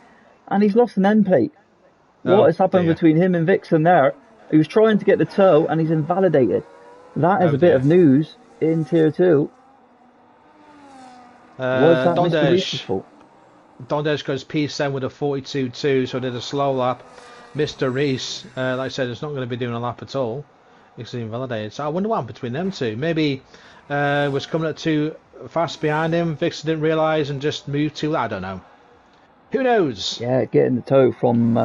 and he's lost an end plate. What Oh has happened dear. between him and Vixen there? He was trying to get the toe, and he's invalidated. That is Oh a bit dear. of news in Tier 2. Was that Mr. Reese's Dondesh. fault? Dondesh goes P7 with a 42.2, so did a slow lap. Mr. Reese, like I said, is not going to be doing a lap at all. He's invalidated. So I wonder what happened between them two. Maybe was coming up too fast behind him. Vixen didn't realise and just moved too. I don't know. Who knows? Yeah, getting the toe from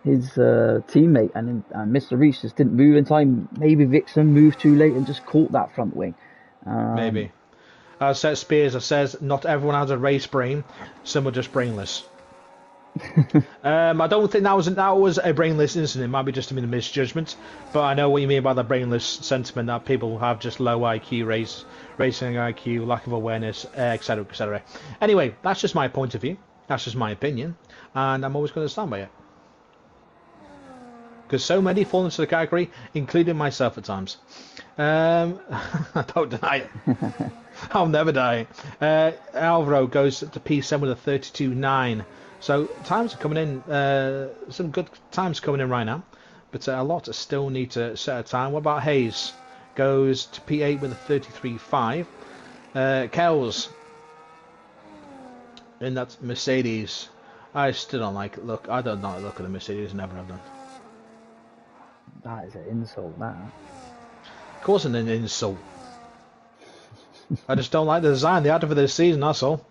his teammate, and Mr. Reese just didn't move in time. Maybe Vixen moved too late and just caught that front wing. Maybe. As Seth Spears says, not everyone has a race brain. Some are just brainless. I don't think that was a brainless incident. It might be just a misjudgment, but I know what you mean by the brainless sentiment, that people have just low IQ, racing IQ, lack of awareness, etc., etc. Anyway, that's just my point of view. That's just my opinion, and I'm always going to stand by it. Because so many fall into the category, including myself at times. I don't deny it. I'll never die. Alvaro goes to P7 with a 32.9. So times are coming in, some good times coming in right now, but a lot still need to set a time. What about Hayes? Goes to P8 with a 33.5. Kells in that Mercedes. I still don't like it. Look, I don't like the look of the Mercedes, never have done. That is an insult, that. Of course, an insult. I just don't like the design they had for this season, that's all.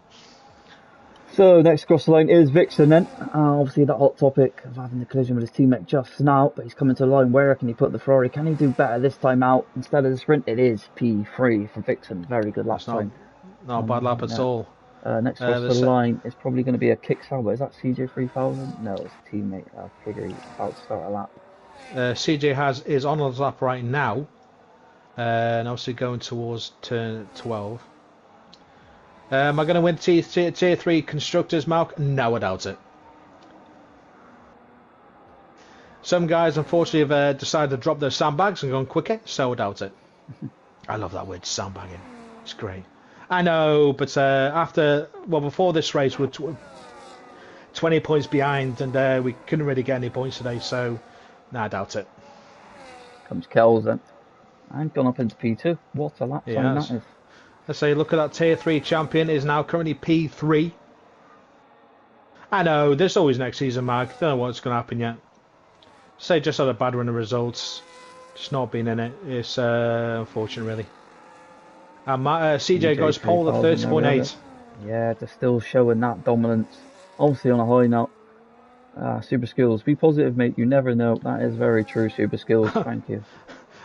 So next across the line is Vixen then. Obviously that hot topic of having the collision with his teammate just now, but he's coming to the line. Where can he put the Ferrari? Can he do better this time out? Instead of the sprint, it is P3 for Vixen. Very good lap time. Not a bad lap at all. Next across the line is probably going to be a kick salvo. Is that CJ 3000? No, it's a teammate. I figure he's about to start a lap. CJ is on his lap right now, and obviously going towards turn 12. Am I going to win tier 3 constructors, Malk? No, I doubt it. Some guys, unfortunately, have decided to drop their sandbags and gone quicker, so I doubt it. I love that word, sandbagging. It's great. I know, but before this race, we're 20 points behind, and we couldn't really get any points today, so no, I doubt it. Comes Kells then. And gone up into P2. What a lap time that is. Let's say, look at that tier 3 champion, is now currently P3. I know, there's always next season, Mark. Don't know what's going to happen yet. Say just had a bad run of results. Just not being in it. It's unfortunate, really. And CJ got his pole at 30.8. Yeah, they're still showing that dominance. Obviously on a high note. Super Skills. Be positive, mate. You never know. That is very true, Super Skills. Thank you.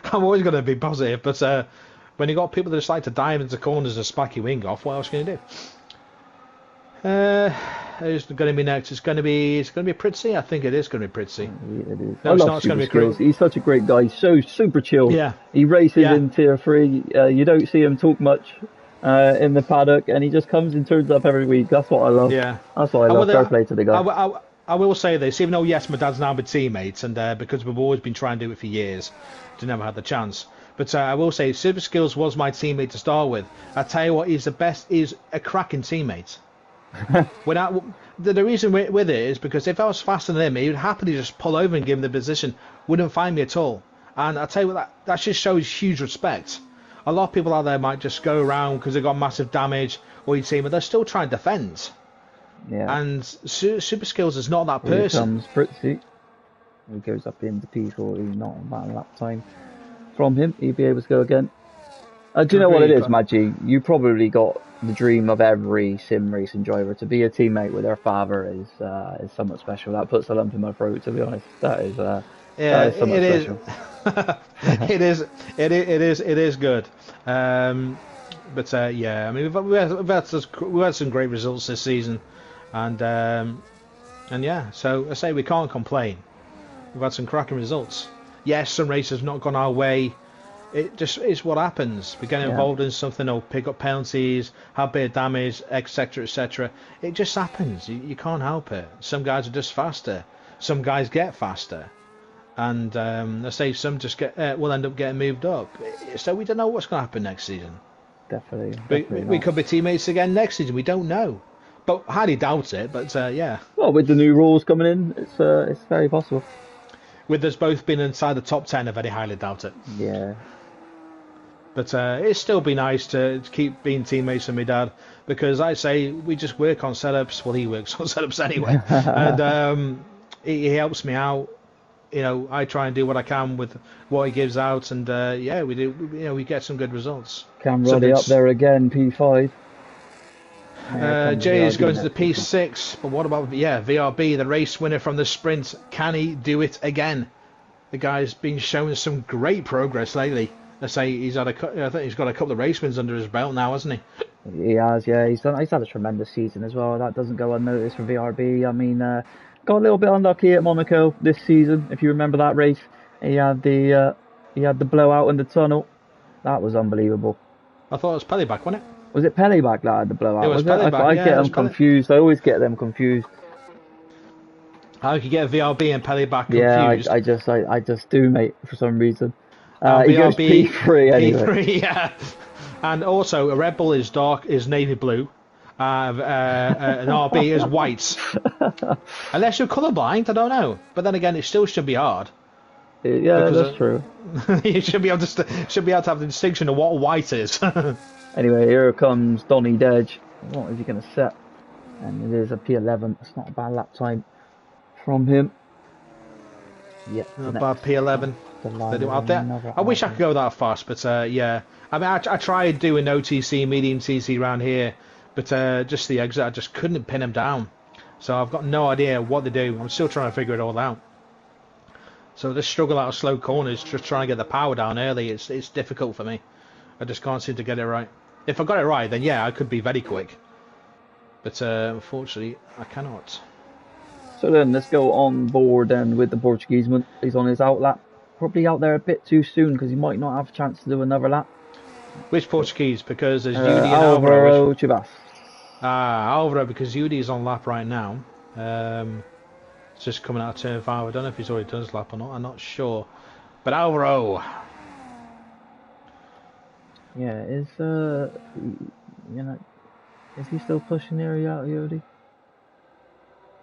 I'm always going to be positive, but when you got people that just like to dive into corners and smack your wing off, what else can you do? Who's going to be next? It's going to be Pritzy. I think it is going to be Pritzy. It is. No, I it's love not. It's going to be Skills. He's such a great guy. So super chill. Yeah. He races in tier 3. You don't see him talk much in the paddock, and he just comes and turns up every week. That's what I love. Yeah. That's what I love. Fair play to the guy. I will say this, even though yes, my dad's now been teammates, and because we've always been trying to do it for years, just never had the chance. But I will say, Super Skills was my teammate to start with. I tell you what, he's the best. He's a cracking teammate. The reason with it is because if I was faster than him, he would happily just pull over and give him the position. Wouldn't find me at all. And I tell you what, that just shows huge respect. A lot of people out there might just go around because they've got massive damage or your team, but they're still trying to defend. Yeah. And Super Skills is not that person. Here comes Fritzy. He goes up into P40, not a bad lap time from him. He'll be able to go again. Do you know what it is, Maggie? You probably got the dream of every sim racing driver to be a teammate with their father is somewhat special. That puts a lump in my throat, to be honest. That is somewhat special. It is good. But yeah, I mean we've had some great results this season, and yeah, so I say we can't complain. We've had some cracking results. Yes, some races have not gone our way. It just is what happens. We get involved in something or pick up penalties, have a bit of damage, etc., etc. It just happens. You can't help it. Some guys are just faster. Some guys get faster, and let's say some just will end up getting moved up. So we don't know what's going to happen next season. Definitely. We could be teammates again next season. We don't know, but highly doubt it. But yeah. Well, with the new rules coming in, it's very possible. with us both being inside the top 10, I very highly doubt it. Yeah. But it'd still be nice to keep being teammates with my dad, because I say we just work on setups. Well, he works on setups anyway, and he helps me out. You know, I try and do what I can with what he gives out, and yeah, we do. You know, we get some good results. Cam Roddy up there again, P5. Jay is going to the P6, but what about VRB, the race winner from the sprint? Can he do it again? The guy's been showing some great progress lately. I say I think he's got a couple of race wins under his belt now, hasn't he? He has, yeah. He's had a tremendous season as well. That doesn't go unnoticed for VRB. I mean, got a little bit unlucky at Monaco this season. If you remember that race, he had the blowout in the tunnel. That was unbelievable. I thought it was Pelleback, wasn't it? Was it Pelleback that had the blowout? It was Pelleback. I get them confused. I always get them confused. How could you get VRB and Pelleback confused? Yeah, I just do, mate, for some reason. He VRB, goes P3 anyway. P3, yeah. And also, a Red Bull is navy blue. An RB is white. Unless you're colourblind, I don't know. But then again, it still should be hard. Yeah, that's true. You should be able to have the distinction of what white is. Anyway, here comes Donny Dedge. What is he going to set? And it is a P11. It's not a bad lap time from him. Yeah, about P11. I wish I could go that fast, but yeah. I mean, I tried doing OTC, medium TC around here, but just the exit, I just couldn't pin him down. So I've got no idea what to do. I'm still trying to figure it all out. So this struggle out of slow corners, just trying to get the power down early, it's difficult for me. I just can't seem to get it right. If I got it right, then yeah, I could be very quick. But unfortunately, I cannot. So then, let's go on board and with the Portugueseman. He's on his out lap. Probably out there a bit too soon because he might not have a chance to do another lap. Which Portuguese? Because there's Yudi and Alvaro Chivas. Alvaro, because Yudi is on lap right now. It's just coming out of turn 5. I don't know if he's already done his lap or not. I'm not sure. But Alvaro. Yeah, is he still pushing the area out, Yodi?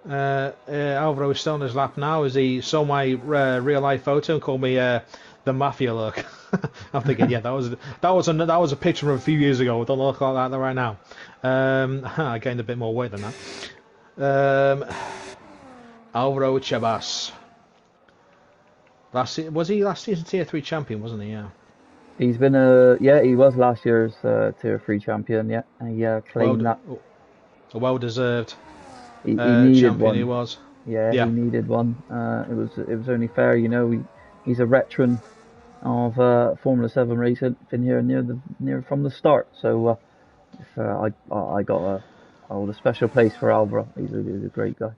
Alvaro is still on his lap now as he saw my real life photo and called me the mafia look. I'm thinking, yeah, that was a picture from a few years ago. It don't look like that right now. I gained a bit more weight than that. Alvaro Chabas. Was he last season Tier 3 champion, wasn't he? Yeah. He's been he was last year's Tier 3 champion, yeah. And he claimed that. Well deserved. He needed champion one. He was. Yeah, he needed one. It was only fair, you know. He's a veteran of Formula 7 racing. Been here near from the start. So I got a special place for Alvaro. He's a great guy.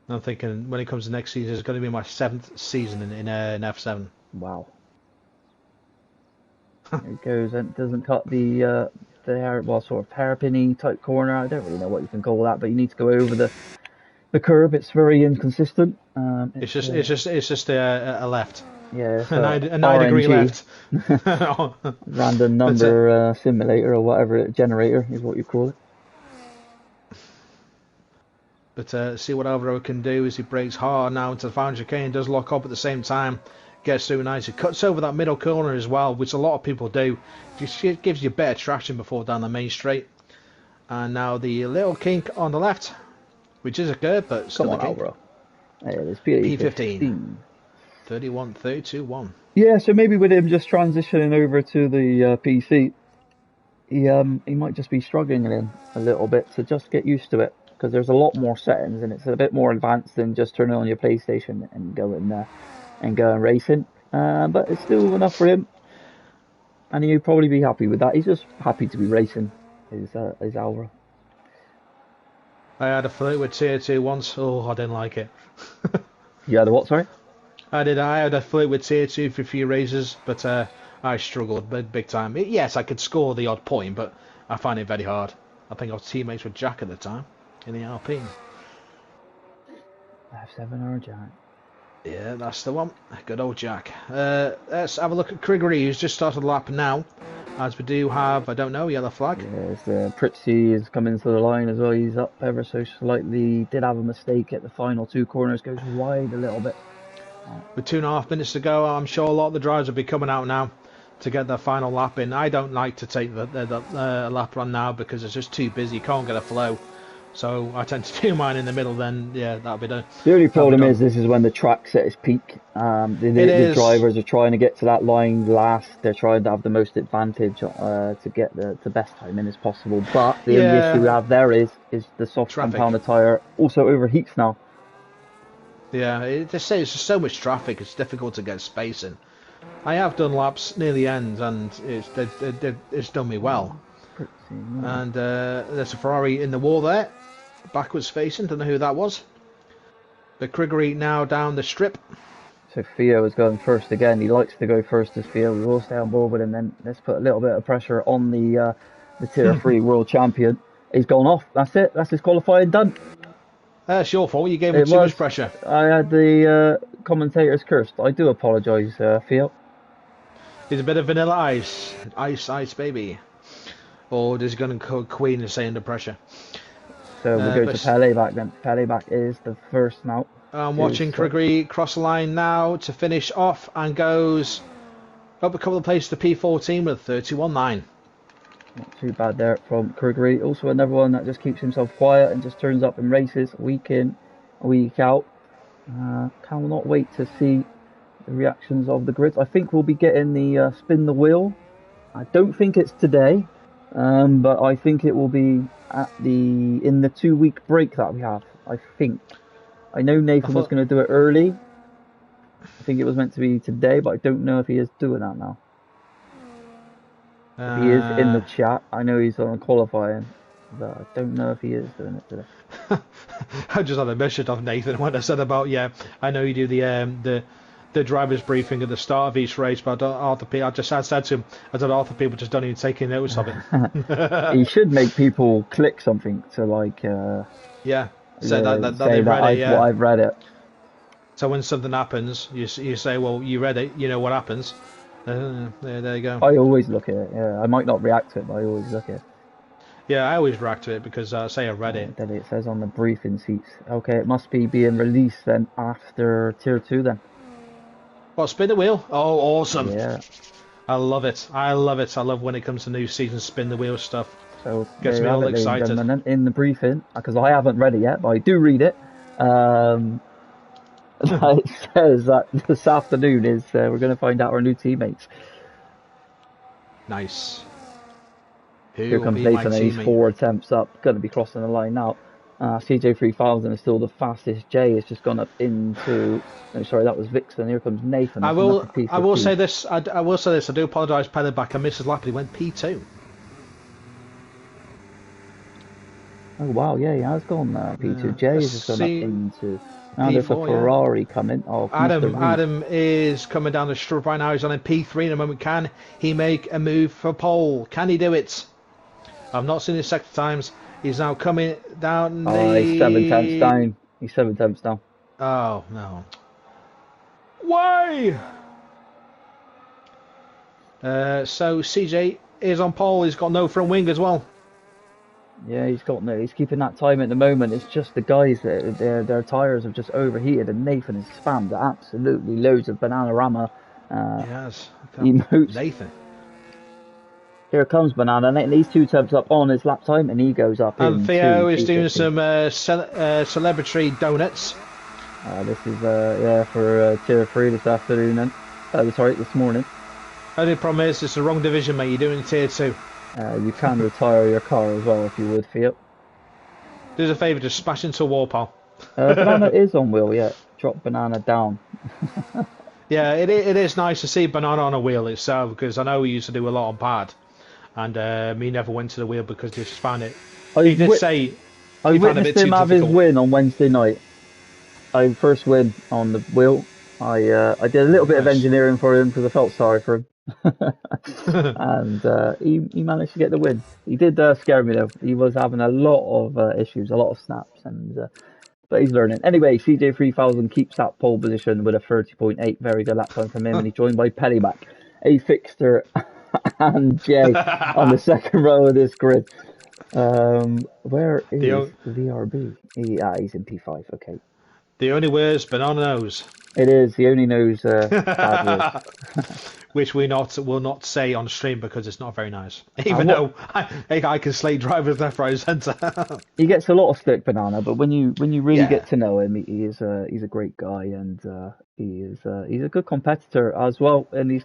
I'm thinking when it comes to next season, it's going to be my 7th season in F7. Wow. It goes and doesn't cut the sort of hairpinny type corner. I don't really know what you can call that, but you need to go over the curb. It's very inconsistent. It's just a left. Yeah, a 9-degree left. Random number simulator or whatever generator is what you call it. But see what Alvaro can do as he brakes hard now into the final chicane, does lock up at the same time. Gets through nice. It cuts over that middle corner as well, which a lot of people do. It gives you better traction before down the main straight. And now the little kink on the left, which is a curb, but still a kink. Alvaro. Yeah, it's P15. 31-32-1. Yeah, so maybe with him just transitioning over to the PC, he might just be struggling in a little bit to just get used to it. Because there's a lot more settings and it's a bit more advanced than just turning on your PlayStation and going racing. But it's still enough for him, and he'll probably be happy with that. He's just happy to be racing. Is Alvaro? I had a flirt with Tier 2 once. Oh, I didn't like it. You had a what? Sorry. I had a flirt with Tier 2 for a few races, but I struggled big time. Yes, I could score the odd point, but I find it very hard. I think I was teammates with Jack at the time in the Alpine. F7 Jack. Yeah, that's the one. Good old Jack. Let's have a look at Criggery, who's just started the lap now. As we do have, I don't know, yellow flag. Yes, Pritzi is coming to the line as well. He's up ever so slightly. Did have a mistake at the final 2 corners. Goes wide a little bit. With 2.5 minutes to go, I'm sure a lot of the drivers will be coming out now to get their final lap in. I don't like to take the lap run now because it's just too busy. You can't get a flow. So I tend to do mine in the middle. Then yeah, that'll be done. The only problem is this is when the track's at its peak. The drivers are trying to get to that line last. They're trying to have the most advantage to get the best time in as possible. But the only issue we have there is the soft Traffic. compounder tyre also overheats now. Yeah, it's just so much traffic. It's difficult to get space in. I have done laps near the end, and it's done me well. And there's a Ferrari in the wall there, backwards facing. Don't know who that was. But Criggery now down the strip. So Theo is going first again. He likes to go first as Theo. We will stay on board with him. Then let's put a little bit of pressure on the Tier 3 world champion. He's gone off. That's it. That's his qualifying done. That's your fault. You gave him too much pressure. I had the commentators cursed. I do apologise, Theo. He's a bit of vanilla ice. Ice, baby. Or is he going to call Queen and say under pressure? So we go to Pele back then. Pele back is the first now. I'm watching Criggery cross the line now to finish off and goes up a couple of places to P14 with 31.9. Not too bad there from Criggery. Also another one that just keeps himself quiet and just turns up in races week in, week out. Cannot wait to see the reactions of the grids. I think we'll be getting the spin the wheel. I don't think it's today, but I think it will be in the 2-week break that we have. I think. I know Nathan was going to do it early. I think it was meant to be today, but I don't know if he is doing that now. He is in the chat. I know he's on qualifying, but I don't know if he is doing it today. I just had a message of Nathan when I said about I know you do the driver's briefing at the start of each race, but I said to him, I don't know if people just don't even take any notice of it. He should make people click something to say that they've read it. I've read it. So when something happens, you say, well, you read it, you know what happens. There you go. I always look at it. Yeah, I might not react to it, but I always look at it. Yeah, I always react to it because say I read it. Then it says on the briefing seats. Okay, it must be being released then after Tier 2 then. What, spin the wheel? Oh, awesome. Yeah. I love it. I love when it comes to new season spin the wheel stuff. So gets me all excited. In the briefing, because I haven't read it yet, but I do read it. It says that this afternoon is we're going to find out our new teammates. Nice. Here comes Nathan, and he's 4 attempts up. Going to be crossing the line now. CJ3000 is still the fastest. Jay has just gone up into. No, sorry, that was Vixen. Here comes Nathan. I will say this. I do apologise, Pele back. I missed his lap. He went P2. Oh wow, yeah, he has gone P2. Jay has just gone up into. Now there's a Ferrari coming. Oh, Adam is coming down the strip right now. He's on a P3 in a moment. Can he make a move for pole? Can he do it? I've not seen it second times. He's now coming down he's 7 tenths down. He's 7 tenths down. Oh, no. Why? So CJ is on pole. He's got no front wing as well. Yeah, he's keeping that time at the moment. It's just the guys that their tyres have just overheated, and Nathan has spammed absolutely loads of Bananarama emotes. Nathan. Here comes Banana, and he's 2 attempts up on his lap time, and he goes up. And Theo is doing some celebratory donuts. This is for Tier 3 this afternoon. This morning. Only problem is it's the wrong division, mate. You're doing Tier 2. You can retire your car as well if you would, Theo. Do us a favour, just smash into a wall, pal. Banana is on wheel, yeah. Drop Banana down. Yeah, it is nice to see Banana on a wheel itself, because I know he used to do a lot on pad, and he never went to the wheel because he just found it. He did say I witnessed him have his win on Wednesday night. First win on the wheel. I did a little bit of engineering for him because I felt sorry for him. And he managed to get the win. He did scare me though. He was having a lot of issues, a lot of snaps, but he's learning. Anyway, CJ3000 keeps that pole position with a 30.8. Very good lap time from him, and he's joined by Pellyback, A Fixter, and Jay on the second row of this grid. Where is VRB? He's in P5. Okay. The only words Banana knows. It is. He only knows bad words. Which will not say on stream because it's not very nice. Even What though I can slate drivers left, right, and centre. he gets a lot of stick, Banana, but when you really Yeah. get to know him, he's a great guy, and he's a good competitor as well, and he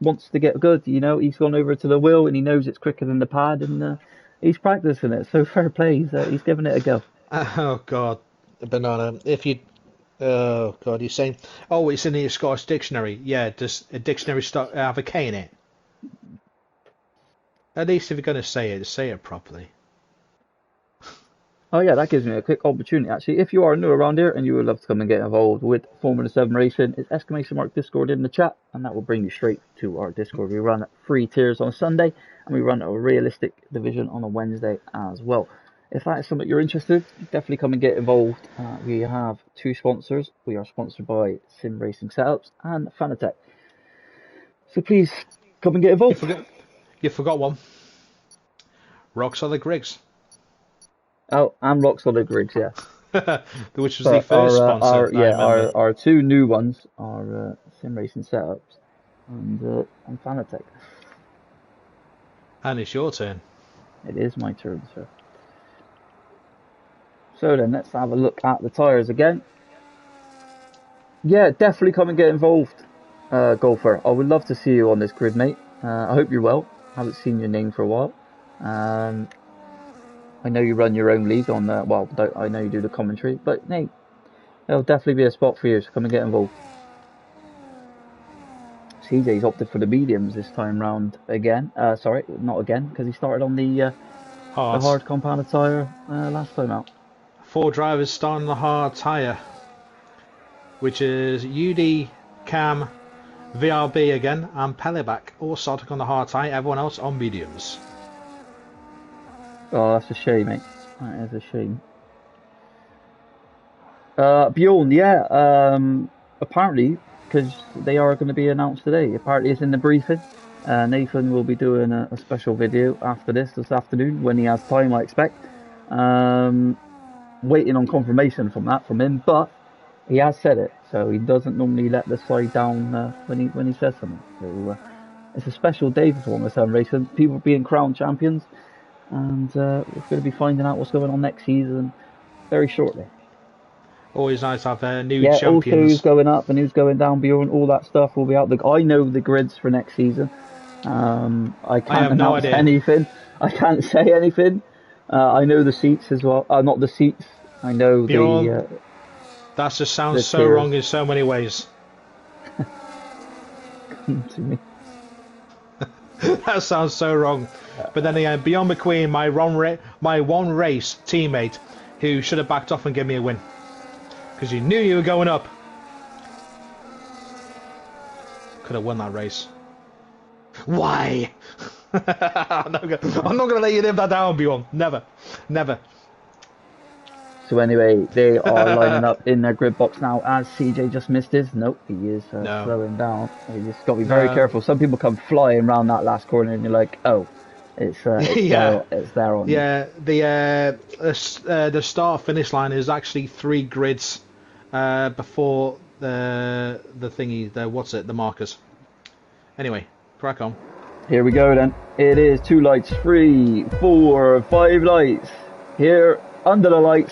wants to get good. You know, he's gone over to the wheel, and he knows it's quicker than the pad, and he's practicing it. So fair play, he's giving it a go. Oh God, banana. If you, oh God, you're saying, oh, it's in the Scottish dictionary. Yeah, does a dictionary have a K in it? At least if you're going to say it properly. Oh yeah, that gives me a quick opportunity actually. If you are new around here and you would love to come and get involved with Formula 7 Racing, it's exclamation mark Discord in the chat, and that will bring you straight to our Discord. We run 3 tiers on a Sunday, and we run a realistic division on a Wednesday as well. If that is something you're interested, definitely come and get involved. We have 2 sponsors. We are sponsored by Sim Racing Setups and Fanatec. So please come and get involved. You forgot one. Rock Solid Griggs. Oh, and Rock Solid Grids, yeah. Which was the first sponsor. Our 2 new ones are Sim Racing Setups and Fanatec. And it's your turn. It is my turn, sir. So then, let's have a look at the tyres again. Yeah, definitely come and get involved, golfer. I would love to see you on this grid, mate. I hope you're well. I haven't seen your name for a while. I know you run your own league on I know you do the commentary, but hey, there'll definitely be a spot for you, so come and get involved. CJ's opted for the mediums this time round again. Sorry, not again, because he started on the hard compounded tyre last time out. 4 drivers starting the hard tyre, which is UD, Cam, VRB again, and Pelleback, all starting on the hard tyre, everyone else on mediums. Oh, that's a shame, mate. That is a shame. Bjorn, yeah, apparently, because they are going to be announced today. Apparently, it's in the briefing. Nathan will be doing a special video after this afternoon when he has time, I expect. Waiting on confirmation from him, but he has said it, so he doesn't normally let the side down when he says something. So it's a special day for Formula 7 Racing. People being crowned champions, and we're going to be finding out what's going on next season very shortly. Always nice to have new champions. Also who's going up and who's going down, Bjorn, all that stuff will be out. I know the grids for next season. I can't announce anything. I can't say anything. I know the seats as well. Not the seats. I know Bjorn, the. That just sounds so wrong in so many ways. To me. That sounds so wrong. But then again, Beyond McQueen, my one race teammate, who should have backed off and given me a win. Because you knew you were going up. Could have won that race. Why? I'm not going to let you live that down, Bjorn. Never. Never. So anyway, they are lining up in their grid box now as CJ just missed his. Nope, he is slowing down. You just got to be very careful. Some people come flying around that last corner and you're like, oh, it's there on. Yeah, the start finish line is actually 3 grids before the thingy, the markers. Anyway, crack on. Here we go then. It is 2 lights, 3, 4, 5 lights. Here under the lights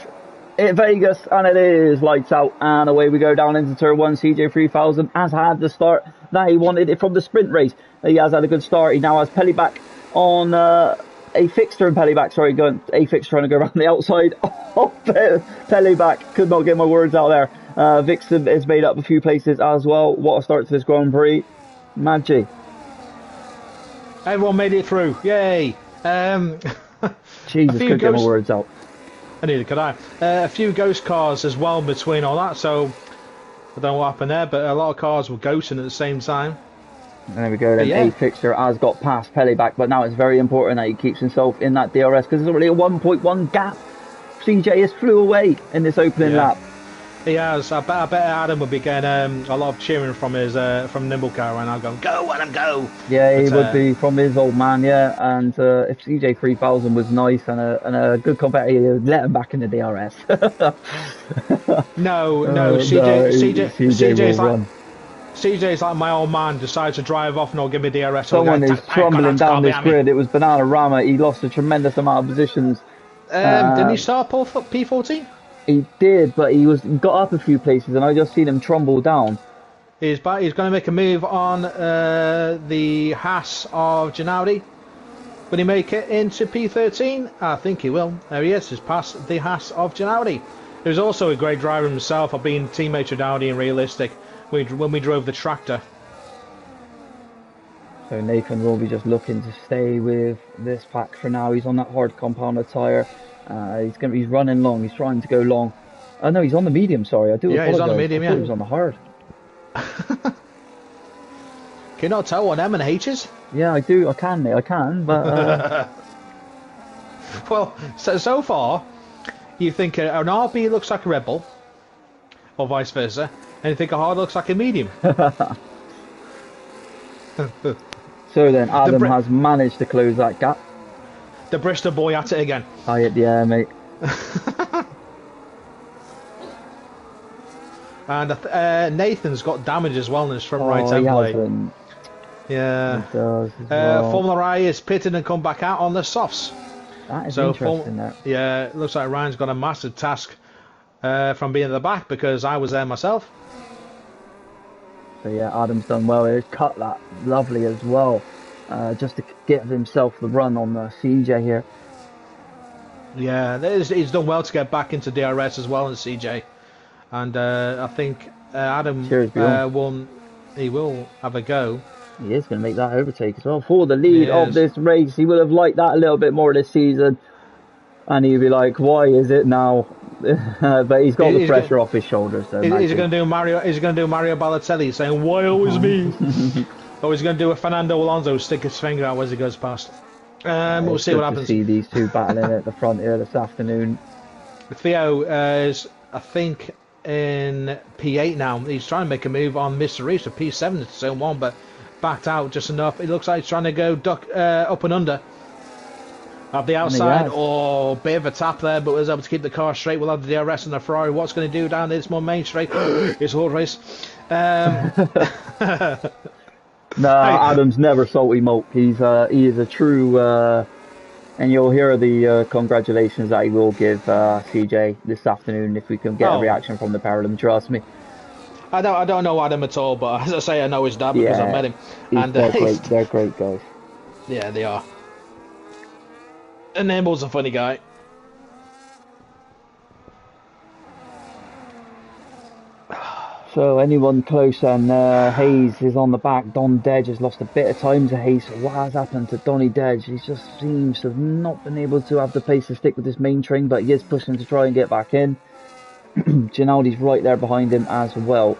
at Vegas, and it is lights out, and away we go down into turn 1. CJ 3000 has had the start that he wanted it from the sprint race. He has had a good start. He now has Pelleback on a fixture and Pelleback, sorry, going a fixture trying to go around the outside. Oh, Pelleback, could not get my words out there. Vixen has made up a few places as well. What a start to this Grand Prix. Maggi. Everyone made it through. Yay. Jesus, couldn't get my words out. And neither could I. A few ghost cars as well between all that, so I don't know what happened there, but a lot of cars were ghosting at the same time. And there we go then. A fixture has got past Pelleback, but now it's very important that he keeps himself in that DRS because there's already a 1.1 gap. CJ has flew away in this opening lap. He has. I bet Adam would be getting a lot of cheering from his from Nimblecar right now, going, "Go, Adam, go!" Yeah, he But would be from his old man, yeah. And if CJ 3000 was nice and a good competitor, he'd let him back in the DRS. no, No, CJ will CJ's like run. CJ's like my old man decides to drive off and I'll give me DRS. So Someone is thank God crumbling that's car down this behind me. grid. It was Banana Rama. He lost a tremendous amount of positions. Didn't he start P14? He did, but he got up a few places, and I just seen him tumble down. He's going to make a move on the Haas of Gennady. Will he make it into P13? I think he will. There he is. He's past the Haas of Gennady. He was also a great driver himself. I've been teammates with Audi and Realistic when we drove the tractor. So Nathan will be just looking to stay with this pack for now. He's on that hard compounder tyre. He's running long. He's trying to go long. Oh no, he's on the medium. Sorry, I do apologise. He's on the medium. I thought he was on the hard. Can you not tell what M and H is? Yeah, I do. I can, but well, so far, you think an RB looks like a Red Bull, or vice versa, and you think a hard looks like a medium. So then, Adam has managed to close that gap. The Bristol boy at it again. High at the air, mate. And Nathan's got damage as well in his front right end plate. Yeah. He does as well. Formula I is pitted and come back out on the softs. That is interesting. Yeah, it looks like Ryan's got a massive task from being at the back because I was there myself. So yeah, Adam's done well. He's cut that lovely as well, just to give himself the run on the CJ here. Yeah, he's done well to get back into DRS as well as CJ, and I think Adam he will have a go. He is going to make that overtake as well for the lead of this race. He would have liked that a little bit more this season, and he'd be like, "Why is it now?" But he's got the pressure off his shoulders. So is he going to do Mario? Is he going to do Mario Balotelli saying, "Why always me?" Or is he going to do a Fernando Alonso stick his finger out as he goes past? We'll see what happens. See these two battling at the front here this afternoon. Theo is, I think, in P8 now. He's trying to make a move on Mr. Reese for P7 to zone 1, but backed out just enough. It looks like he's trying to go duck up and under. At the outside, bit of a tap there, but was able to keep the car straight. We'll have the DRS and the Ferrari. What's going to do down this more main straight? It's all race. Adam's never salty mope. He is a true, and you'll hear the congratulations that he will give CJ this afternoon if we can get a reaction from the pair of them. Trust me. I don't know Adam at all, but as I say, I know his dad because I met him. And they're great. They're great guys. Yeah, they are. And Nimble's a funny guy. So anyone close, and Hayes is on the back. Don Dedge has lost a bit of time to Hayes. So what has happened to Donny Dedge? He just seems to have not been able to have the pace to stick with this main train, but he is pushing to try and get back in. Gennadi's right there behind him as well.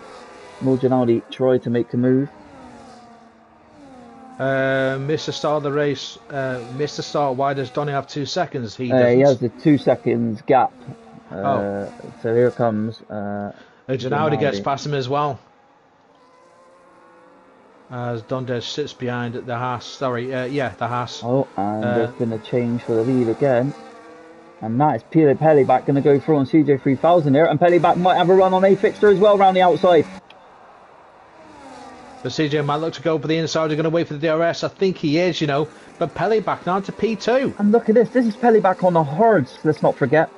Will Gennadi try to make a move? Mr. Start of the race. Mr. Start, why does Donny have 2 seconds? He has the 2 seconds gap. So here comes Gennadi gets past him as well. As Dondes sits behind the Haas. Sorry, the Haas. Oh, and there's been a change for the lead again. And that is Pelleback going to go through on CJ 3000 here. And Pelleback might have a run on a fixture as well around the outside. The CJ might look to go for the inside. They're going to wait for the DRS. I think he is, But Pelleback now to P2. And look at this. This is Pelleback on the hards. Let's not forget.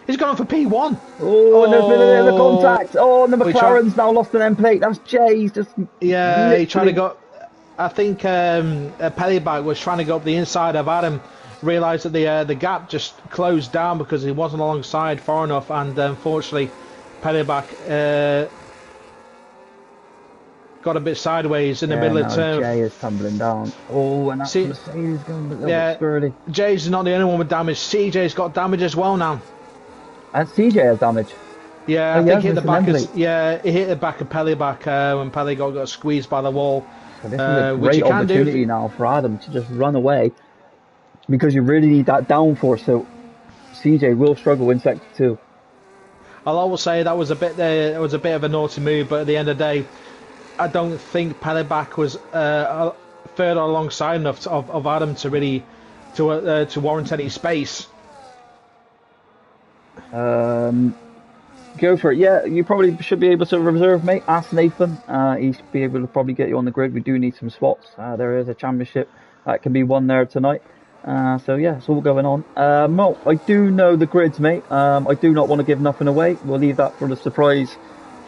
He's gone for P1. Oh, and there's been a bit of a contact. Oh, and the McLaren's now lost an end plate. That's Jay. He's just... Yeah, he's trying to go... I think Pelleback was trying to go up the inside of Adam. Realised that the gap just closed down because he wasn't alongside far enough. And unfortunately, Pelleback... got a bit sideways in the middle of the turn. Jay is tumbling down. Oh, and that's Mercedes going a little bit squirrely. Jay's not the only one with damage. CJ's got damage as well now. And CJ has damage. Yeah, I think he hit the back. He hit the back of Pelleback when Pelly got squeezed by the wall. So this is a great opportunity now for Adam to just run away because you really need that downforce. So CJ will struggle in sector 2. I'll always say that was a bit it was a bit of a naughty move, but at the end of the day, I don't think Pelleback was further alongside enough of Adam to really to warrant any space. Go for it. Yeah, you probably should be able to reserve, mate. Ask Nathan. He should be able to probably get you on the grid. We do need some spots. There is a championship that can be won there tonight. So yeah, it's all going on. Well, I do know the grids, mate. I do not want to give nothing away. We'll leave that for the surprise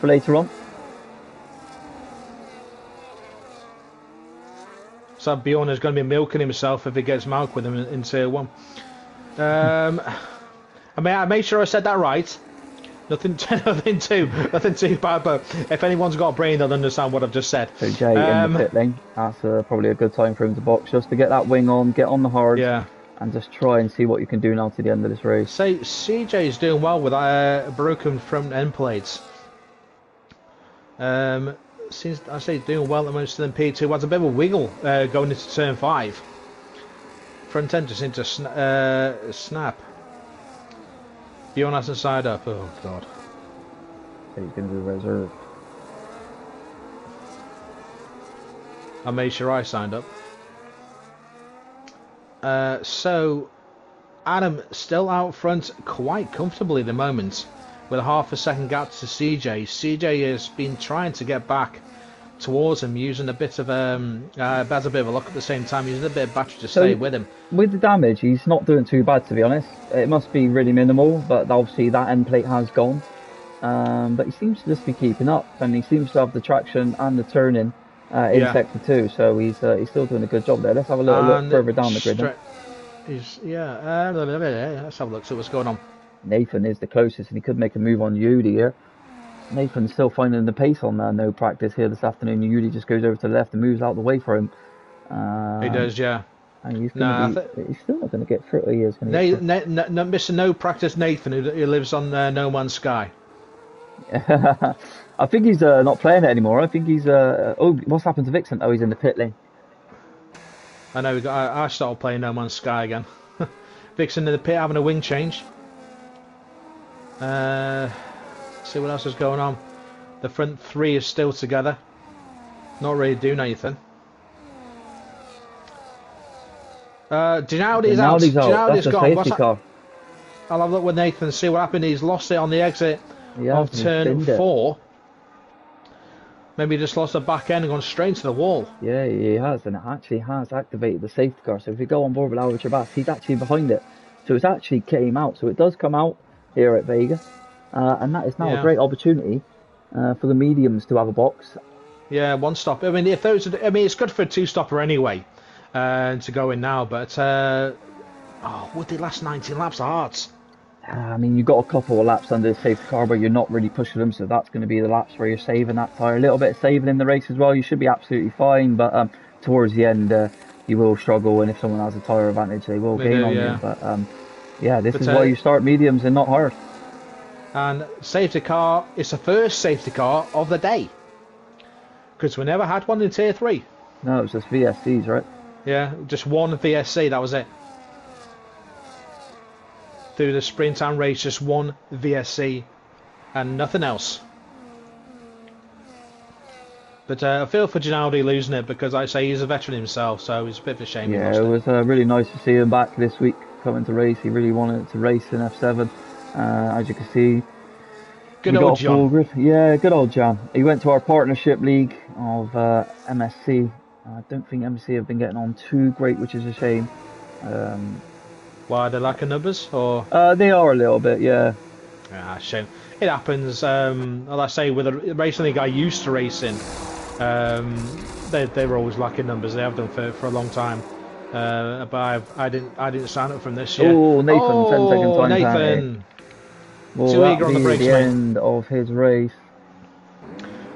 for later on. So Bjorn is going to be milking himself if he gets Malk with him in Tier 1. I made sure I said that right. Nothing too bad, but if anyone's got a brain, they'll understand what I've just said. So Jay in the pit lane. That's probably a good time for him to box, just to get that wing on, get on the hard, and just try and see what you can do now to the end of this race. Say CJ is doing well with broken front end plates. Seems I say doing well at the moment. Still in P2. Has a bit of a wiggle going into turn 5. Front end just into snap. Bjorn hasn't side up. Oh god. He's going to be reserved. I made sure I signed up. So Adam still out front quite comfortably at the moment, with a half a second gap to CJ. CJ has been trying to get back towards him, using a bit of has a bit of a look at the same time, using a bit of battery to stay with him. With the damage, he's not doing too bad, to be honest. It must be really minimal, but obviously that end plate has gone. But he seems to just be keeping up, and he seems to have the traction and the turning in sector 2, so he's still doing a good job there. Let's have a little look further down the grid. Let's have a look, see what's going on. Nathan is the closest, and he could make a move on Yudi here. Nathan's still finding the pace on no practice here this afternoon. Yudi just goes over to the left and moves out the way for him. He does, yeah. And he's still not going to get through. He is going to Mr. No Practice Nathan, who lives on No Man's Sky. I think he's not playing it anymore. I think he's... what's happened to Vixen? Oh, he's in the pit lane. I know, I started playing No Man's Sky again. Vixen in the pit having a wing change. See what else is going on. The front 3 is still together. Not really doing anything. Ginaldi's out. Ginaldi's gone. What's car. I'll have a look with Nathan and see what happened. He's lost it on the exit of turn 4. Maybe he just lost the back end and gone straight into the wall. Yeah, he has, and it actually has activated the safety car. So if you go on board with Albert Chabas, he's actually behind it. So it's actually came out. So it does come out here at Vega. And that is now a great opportunity for the mediums to have a box. Yeah, one stop. I mean, it's good for a 2-stopper anyway, to go in now. But would the last 19 laps of Hearts? I mean, you've got a couple of laps under the safety car where you're not really pushing them, so that's going to be the laps where you're saving that tyre. A little bit of saving in the race as well. You should be absolutely fine, but towards the end, you will struggle, and if someone has a tyre advantage, they will gain on you. But this is why you start mediums and not hard. And safety car, it's the first safety car of the day. Because we never had one in Tier 3. No, it was just VSCs, right? Yeah, just one VSC, that was it. Through the sprint and race, just one VSC and nothing else. But I feel for Ginaldi losing it, because I say he's a veteran himself, so it's a bit of a shame. Yeah, it was really nice to see him back this week coming to race. He really wanted to race in F7. As you can see, good old John. Yeah, good old John. He went to our partnership league of MSC. I don't think MSC have been getting on too great, which is a shame. Why, they lack of numbers, or? They are a little bit, yeah. Shame. It happens. Like I say, with a racing league I used to race in, they were always lacking numbers. They have done for a long time. But I didn't sign up from this year. Oh, Nathan, 10 second time Nathan. Well, that'll be the end of his race.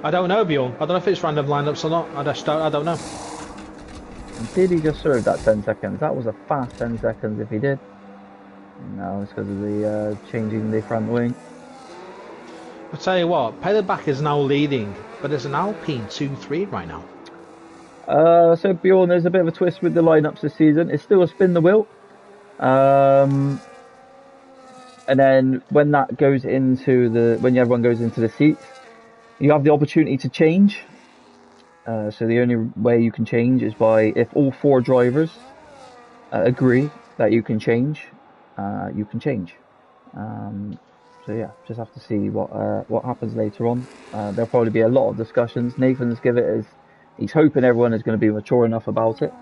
I don't know, Bjorn. I don't know if it's random lineups or not. I don't know. Did he just serve that 10 seconds? That was a fast 10 seconds if he did. No, it's because of the changing the front wing. I'll tell you what, Pelleback is now leading, but there's an Alpine 2-3 right now. So Bjorn, there's a bit of a twist with the lineups this season. It's still a spin the wheel. And then when that goes into when everyone goes into the seats, you have the opportunity to change. So the only way you can change is by if all 4 drivers agree that you can change, you can change. So yeah, just have to see what happens later on. There'll probably be a lot of discussions. Nathan's give it as he's hoping everyone is going to be mature enough about it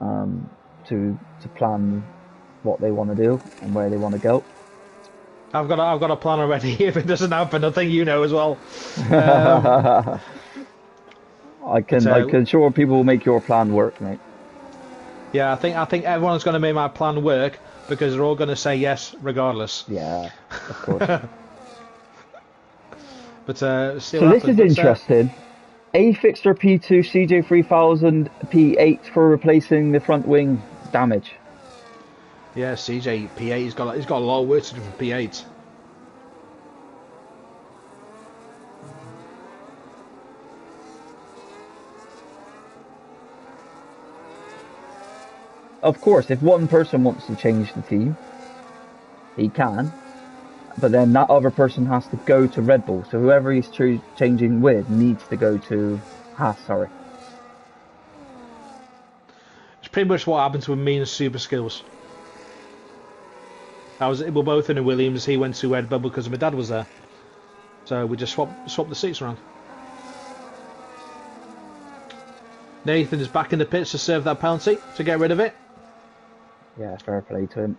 to plan what they want to do and where they want to go. I've got a plan already. If it doesn't happen, I think you know as well. Um, I can sure people will make your plan work, mate. Yeah, I think everyone's going to make my plan work because they're all going to say yes regardless. Yeah, of course. But so this is interesting. A fixture P2 CJ3000 P8 for replacing the front wing damage. Yeah, CJ P8. He's got a lot of work to do for P8. Of course, if one person wants to change the team, he can. But then that other person has to go to Red Bull. So whoever he's changing with needs to go to Haas, sorry. It's pretty much what happens with me and Super Skills. We're both in a Williams. He went to Red Bull because my dad was there. So we just swapped the seats around. Nathan is back in the pits to serve that penalty to get rid of it. Yeah, fair play to him.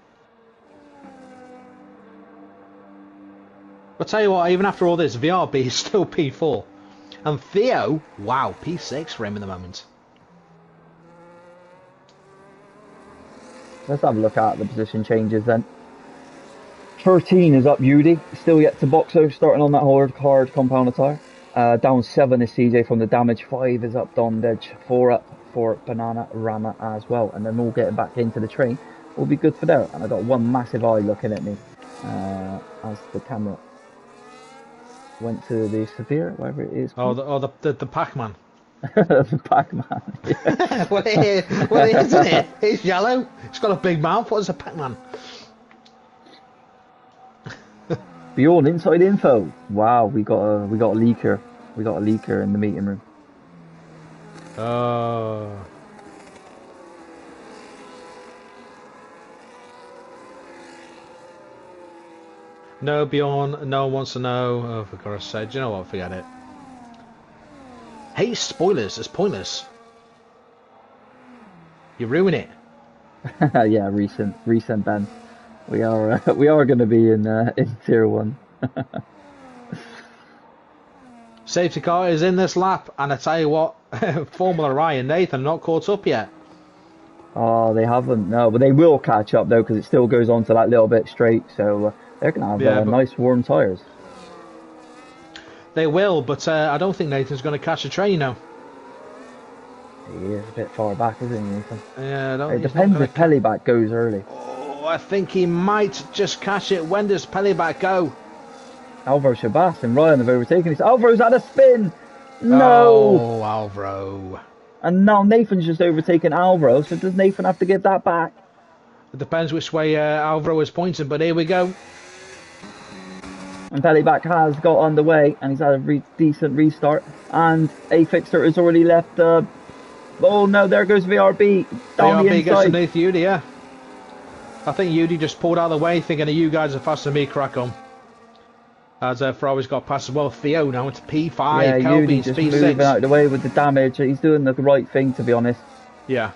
I'll tell you what, even after all this, VRB is still P4. And Theo, wow, P6 for him in the moment. Let's have a look at the position changes then. 13 is up Yudi, still yet to Boxo, starting on that hard compound tyre. Down 7 is CJ from the damage, 5 is up Dondedge, 4 up for Banana Rama as well. And then all getting back into the train will be good for there. And I got one massive eye looking at me as the camera went to the Severe, whatever it is. The Pac-Man. The Pac-Man. Yeah. Well, it is, isn't it? It's yellow. It's got a big mouth. What is a Pac-Man? Beyond inside info. Wow, we got a leaker. We got a leaker in the meeting room. No, Bjorn, no one wants to know. Oh, for God's sake, do you know what? Forget it. Hey, spoilers, it's pointless. You ruin it. Yeah, recent Ben. We are going to be in tier 1. Safety car is in this lap, and I tell you what, Formula I and Nathan not caught up yet. Oh, they haven't, no, but they will catch up though because it still goes on to that little bit straight, so they're going to have nice warm tyres. They will, but I don't think Nathan's going to catch a train now. He is a bit far back, isn't he, Nathan? Yeah, I don't. It depends if Pellyback goes early. Oh, I think he might just catch it. When does Pellyback go? Alvaro Shabazz and Ryan have overtaken this. Alvaro's had a spin! No! Oh, Alvaro. And now Nathan's just overtaken Alvaro, so does Nathan have to give that back? It depends which way Alvaro is pointing, but here we go. And Pellyback has got underway, and he's had a decent restart. And A Fixer has already left. Oh no, there goes VRB. Down the inside. Gets underneath Yudi, yeah. I think Yudi just pulled out of the way, thinking you guys are faster than me, crack on. As Ferrari's got past as well. Theo now into P5. Yeah, Yudi just P6. moving out of the way with the damage. He's doing the right thing, to be honest. Yeah.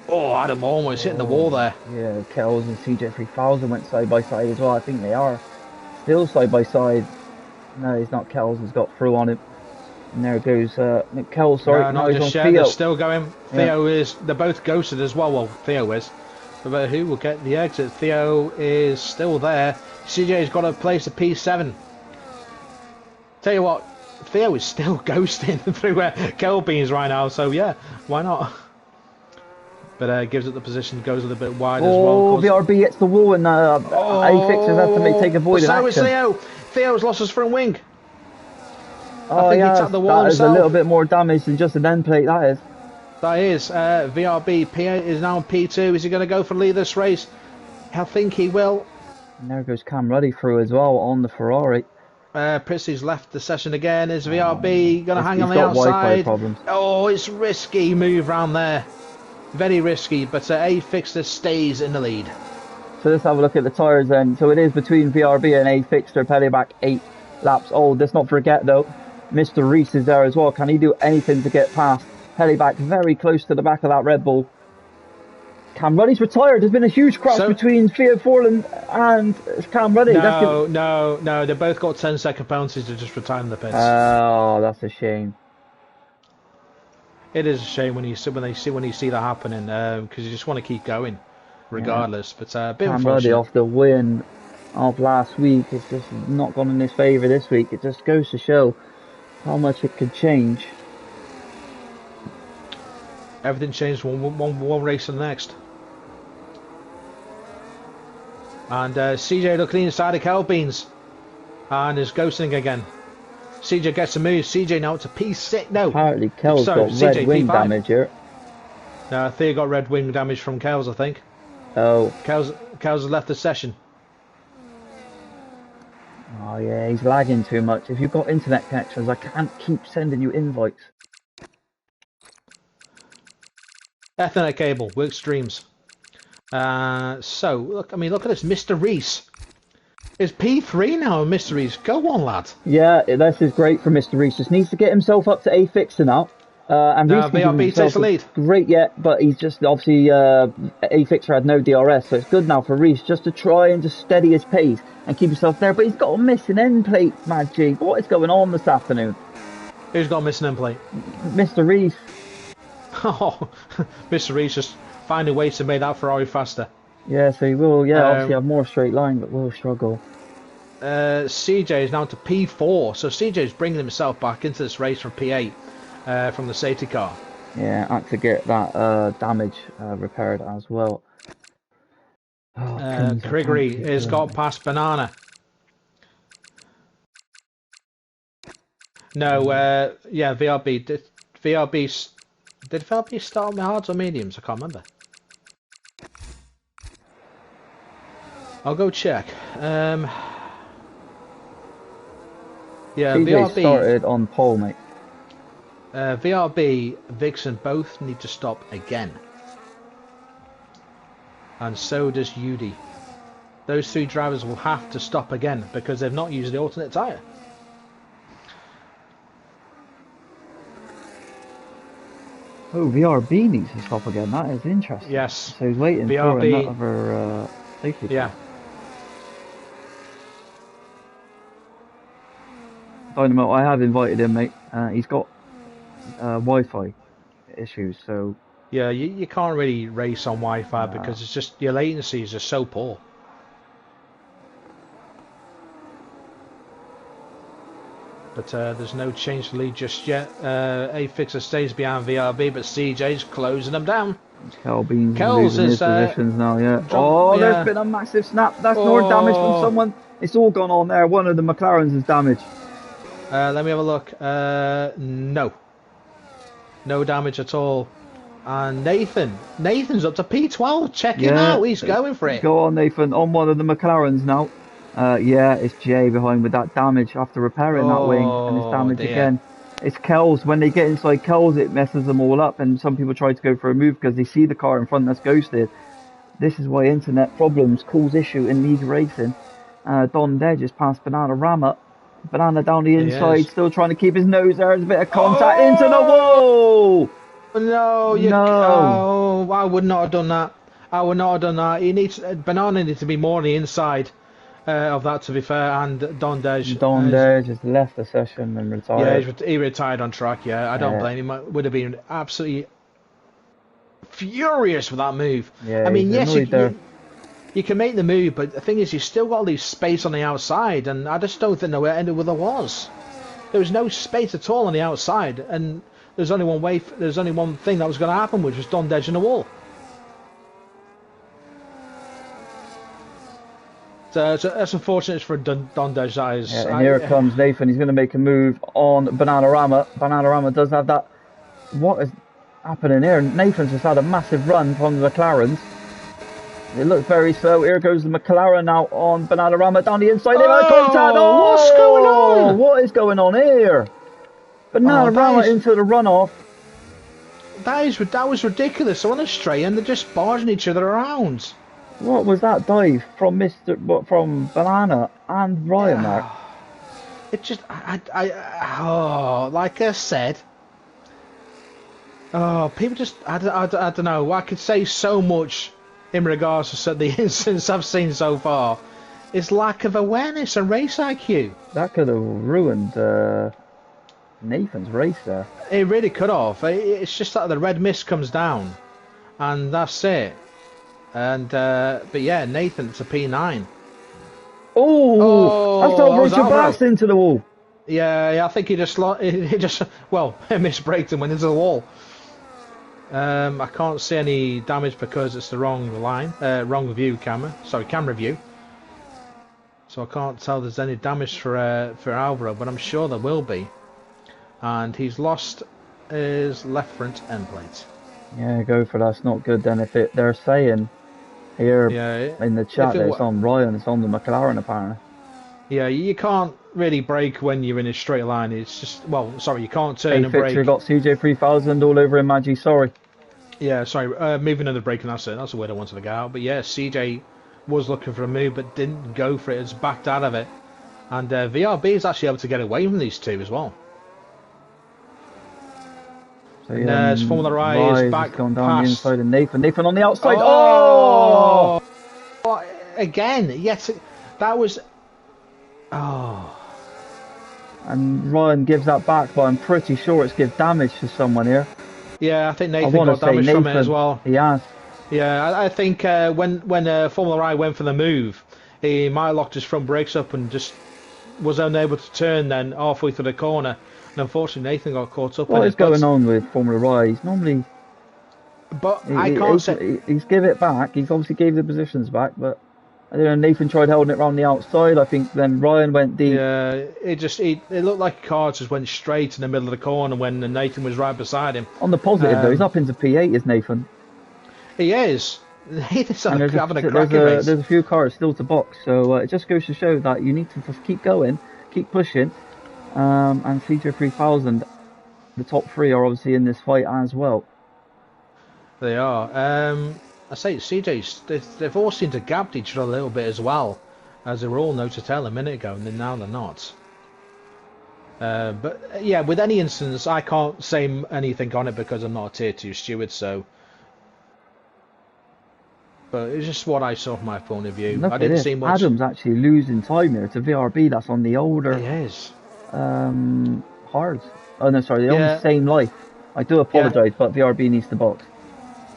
Oh, Adam almost hitting the wall there. Yeah, Kells and CJ3000 went side by side as well. I think they are still side by side. No, he's not. Kells has got through on him. And there goes Kells. Sorry, no, now not he's just on yet. Theo. They're still going. Theo is. They're both ghosted as well. Well, Theo is. But who will get the exit? Theo is still there. CJ's got to place a P7. Tell you what, Theo is still ghosting through Kelbeans right now. So yeah, why not? But gives it the position, goes a little bit wide as well. Oh, VRB hits the wall and A-Fixers have to take a void in action. So is Theo. Theo's lost his front wing. Oh, I think yeah, he tapped the wall that is himself. a little bit more damage than just an end plate, that is. That is. VRB P8 is now on P2. Is he going to go for lead this race? I think he will. And there goes Cam Ruddy through as well on the Ferrari. Priestley's left the session again. Is VRB going to hang on He's the got Wi-Fi outside? problems. Oh, it's risky move round there. Very risky, but A Fixter stays in the lead. So let's have a look at the tyres then. So it is between VRB and A Fixter, Pelly back 8 laps. Oh, let's not forget though, Mr. Reese is there as well. Can he do anything to get past? Pelly back very close to the back of that Red Bull. Cam Ruddy's retired. There's been a huge crash between Theo Forlan and Cam Ruddy. No. They both got 10-second penalties to just retire in the pits. Oh, that's a shame. It is a shame when you see that happening, because you just want to keep going, regardless. Yeah. But a bit Cam Ruddy off the win of last week. It's just not gone in his favour this week. It just goes to show how much it could change. Everything changed one race to the next. And CJ looking inside the cow beans. And is ghosting again. CJ gets a move. CJ now to P6. No. Apparently Kel's got red wing damage here. No, Theo got red wing damage from Kel's, I think. Oh. Kel's has left the session. Oh yeah, he's lagging too much. If you've got internet connections, I can't keep sending you invites. Ethernet cable, work streams. So look at this, Mr. Reese. It's P3 now, Mr. Reese. Go on, lad. Yeah, this is great for Mr. Reese. Just needs to get himself up to A Fixer now. And Reese VRB takes the lead. Great yet, but he's just obviously A Fixer had no DRS, so it's good now for Reese just to try and just steady his pace and keep himself there. But he's got a missing end plate, Mad G. What is going on this afternoon? Who's got a missing end plate? Mr. Reese. Oh, Mr. Reese just finding ways to make that Ferrari faster. Yeah, so he will. Yeah, obviously have more straight line, but will struggle. CJ is now to P4, so CJ is bringing himself back into this race from P8 from the safety car. Yeah, had to get that damage repaired as well. Gregory has got past Banana. No, yeah, VRB. Did VRB start on the hards or mediums? I can't remember. I'll go check. Yeah, VRB started on pole, mate. VRB, Vixen both need to stop again. And so does Udi. Those three drivers will have to stop again because they've not used the alternate tyre. Oh, VRB needs to stop again. That is interesting. Yes. So he's waiting VRB, for another safety car. Yeah. Dynamo, I have invited him, mate. He's got Wi-Fi issues, so... Yeah, you can't really race on Wi-Fi because it's just, your latency is just so poor. But there's no change to lead just yet. A Fixer stays behind VRB, but CJ's closing them down. Kel's is his positions now, yeah. There's been a massive snap. That's more damage from someone. It's all gone on there. One of the McLarens is damaged. Let me have a look. No damage at all. And Nathan's up to P12. Check him out. He's going for it. Go on, Nathan. On one of the McLarens now. Yeah, it's Jay behind with that damage after repairing that wing, and it's damage again. It's Kel's. When they get inside Kel's, it messes them all up, and some people try to go for a move because they see the car in front that's ghosted. This is why internet problems cause issue in league racing. Don Dedge is past Banana Rama. Banana down the inside, still trying to keep his nose there. There's a bit of contact into the wall. No, I would not have done that. I would not have done that. Banana needs to be more on the inside of that, to be fair. And Don Dedge. Don Dedge has left the session and retired. Yeah, he retired on track. Yeah, I don't blame him. Would have been absolutely furious with that move. Yeah, I mean, yes, you can make the move, but the thing is, you've still got all this space on the outside, and I just don't think there was. There was no space at all on the outside, and there's only one way. There's only one thing that was going to happen, which was Don Dedge in the wall. So that's unfortunate for Don Dedge's eyes. Yeah, and here comes Nathan. He's going to make a move on Bananarama. Bananarama does have that. What is happening here? Nathan's just had a massive run from the McLarens. It looks very slow. Here goes the McLaren now on Bananarama down the inside. They've had contact. Oh, what's going Oh, on? what is going on here? Oh, Bananarama into the runoff. that was ridiculous. They're on a straight and they're just barging each other around. What was that dive from from Banana and Ryan there? It just, like I said, people just, I don't know. I could say so much in regards to the incidents I've seen so far. It's lack of awareness and race IQ. That could have ruined Nathan's race there. It really could have. It's just that the red mist comes down, and that's it. And but yeah, Nathan, it's a P9. Oh, that's how Richard Bass into the wall. Yeah, I think he just misbraked and went into the wall. I can't see any damage because it's the wrong line, wrong view camera. Sorry, camera view. So I can't tell there's any damage for Alvaro, but I'm sure there will be. And he's lost his left front end plate. Yeah, go for that. It's not good then. If they're saying here in the chat that it's on Ryan, it's on the McLaren apparently. Yeah, you can't really brake when you're in a straight line. It's just, well, sorry, you can't turn and brake. Fixture got CJ3000 all over him, Maggie, sorry. Yeah, sorry, moving under the brake, and that's it. That's the word I wanted to get out. But yeah, CJ was looking for a move, but didn't go for it. It's backed out of it. And VRB is actually able to get away from these two as well. So yeah, Formula I is back gone down past. the inside of Nathan. Nathan on the outside. Oh! Again, yes, that was. Oh. And Ryan gives that back, but I'm pretty sure it's give damage to someone here. Yeah, I think Nathan got damage from it as well. He has. Yeah, I think when Formula I went for the move, he might have locked his front brakes up and just was unable to turn then halfway through the corner. And unfortunately, Nathan got caught up. What is going on with Formula I? He's normally. But I can't say. He's give it back. He's obviously gave the positions back, but I don't know. Nathan tried holding it around the outside. I think then Ryan went deep. Yeah, it looked like a car just went straight in the middle of the corner when Nathan was right beside him. On the positive though, he's up into P8, is Nathan. He is. He's having a crack race. There's a few cars still to box, so it just goes to show that you need to just keep going, keep pushing. And CJ3000, the top three are obviously in this fight as well. They are. I say CJ's, they've all seemed to gap each other a little bit as well, as they were all no to tell a minute ago, and then now they're not. But yeah, with any instance, I can't say anything on it because I'm not a tier 2 steward, so. But it's just what I saw from my point of view. I didn't see much. Adam's actually losing time here to VRB. That's on the older. He is. Hards. Oh no, sorry, they're on the same life. I do apologise, but VRB needs to box.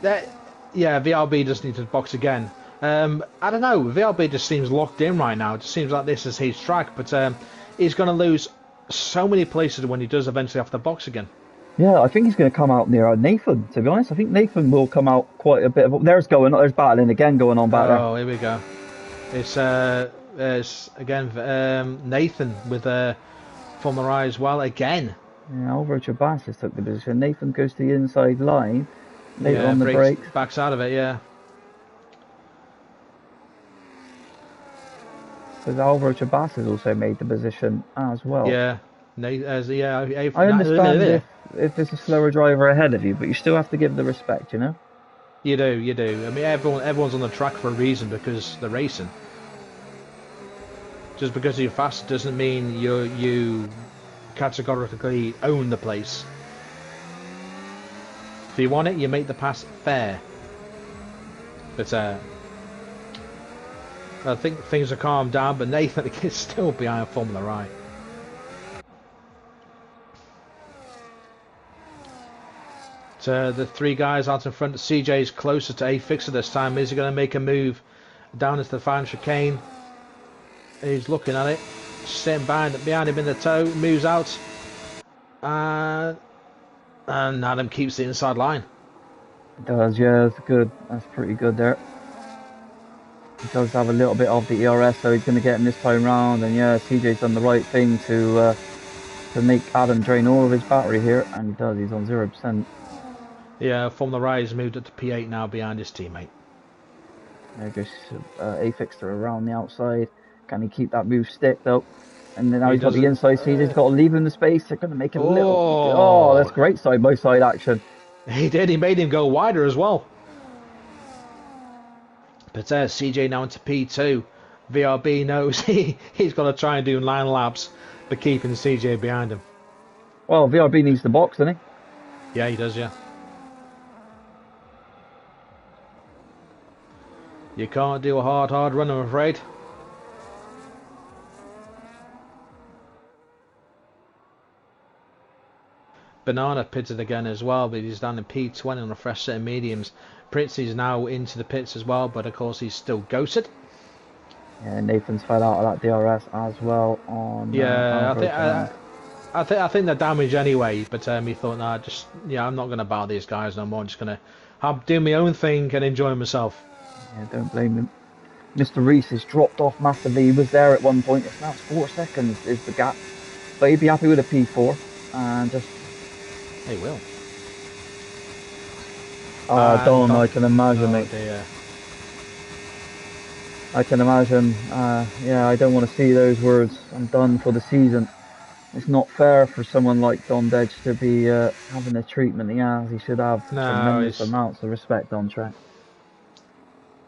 Yeah, VRB just needs to box again. I don't know. VRB just seems locked in right now. It just seems like this is his track, but he's going to lose so many places when he does eventually have to box again. Yeah, I think he's going to come out near Nathan, to be honest. I think Nathan will come out quite a bit. There's battling again going on back there. Oh, here we go. It's again Nathan with Formula I as well again. Yeah, Alvaro Chabas took the position. Nathan goes to the inside line. Later on the brakes. Backs out of it, yeah. Because Alvaro Chabas has also made the position as well. Yeah. I understand if there's a slower driver ahead of you, but you still have to give the respect, you know? You do. I mean, everyone's on the track for a reason because they're racing. Just because you're fast doesn't mean you categorically own the place. If you want it, you make the pass fair. But I think things are calmed down, but Nathan is still behind Formula I. The three guys out in front. CJ is closer to A-Fixer this time. Is he going to make a move down into the final chicane? He's looking at it. Sitting behind him in the toe. Moves out. And Adam keeps the inside line. It does, yeah, that's good. That's pretty good there. He does have a little bit of the ERS, so he's going to get him this time round. And yeah, CJ's done the right thing to make Adam drain all of his battery here. And he does, he's on 0%. Yeah, Formula I has moved up to P8 now behind his teammate. There goes Afixter around the outside. Can he keep that move stick though? And then now He he's got does the it. inside seat. He's got to leave him the space. They're going to make it a little. Oh, that's Oh, great side by side action. he did. He made him go wider as well. But CJ now into P2. VRB knows he's got to try and do 9 laps, but keeping CJ behind him. Well, VRB needs the box, doesn't he? Yeah, he does, yeah. You can't do a hard run, I'm afraid. Banana pitted again as well, but he's down in P20 on a fresh set of mediums. Princey's now into the pits as well, but of course he's still ghosted. Yeah, Nathan's fell out of that DRS as well on. Yeah, I think they're damaged anyway. But he thought, nah, I'm not going to battle these guys no more. I'm just going to do my own thing and enjoy myself. Yeah, don't blame him. Mr. Reese has dropped off massively. He was there at one point. It's now 4 seconds is the gap, but he'd be happy with a P4 and just. He will. Oh, Don, I can imagine, mate. Dear. I can imagine. Yeah, I don't want to see those words. I'm done for the season. It's not fair for someone like Don Dedge to be having the treatment he has. He should have tremendous amounts of respect on track.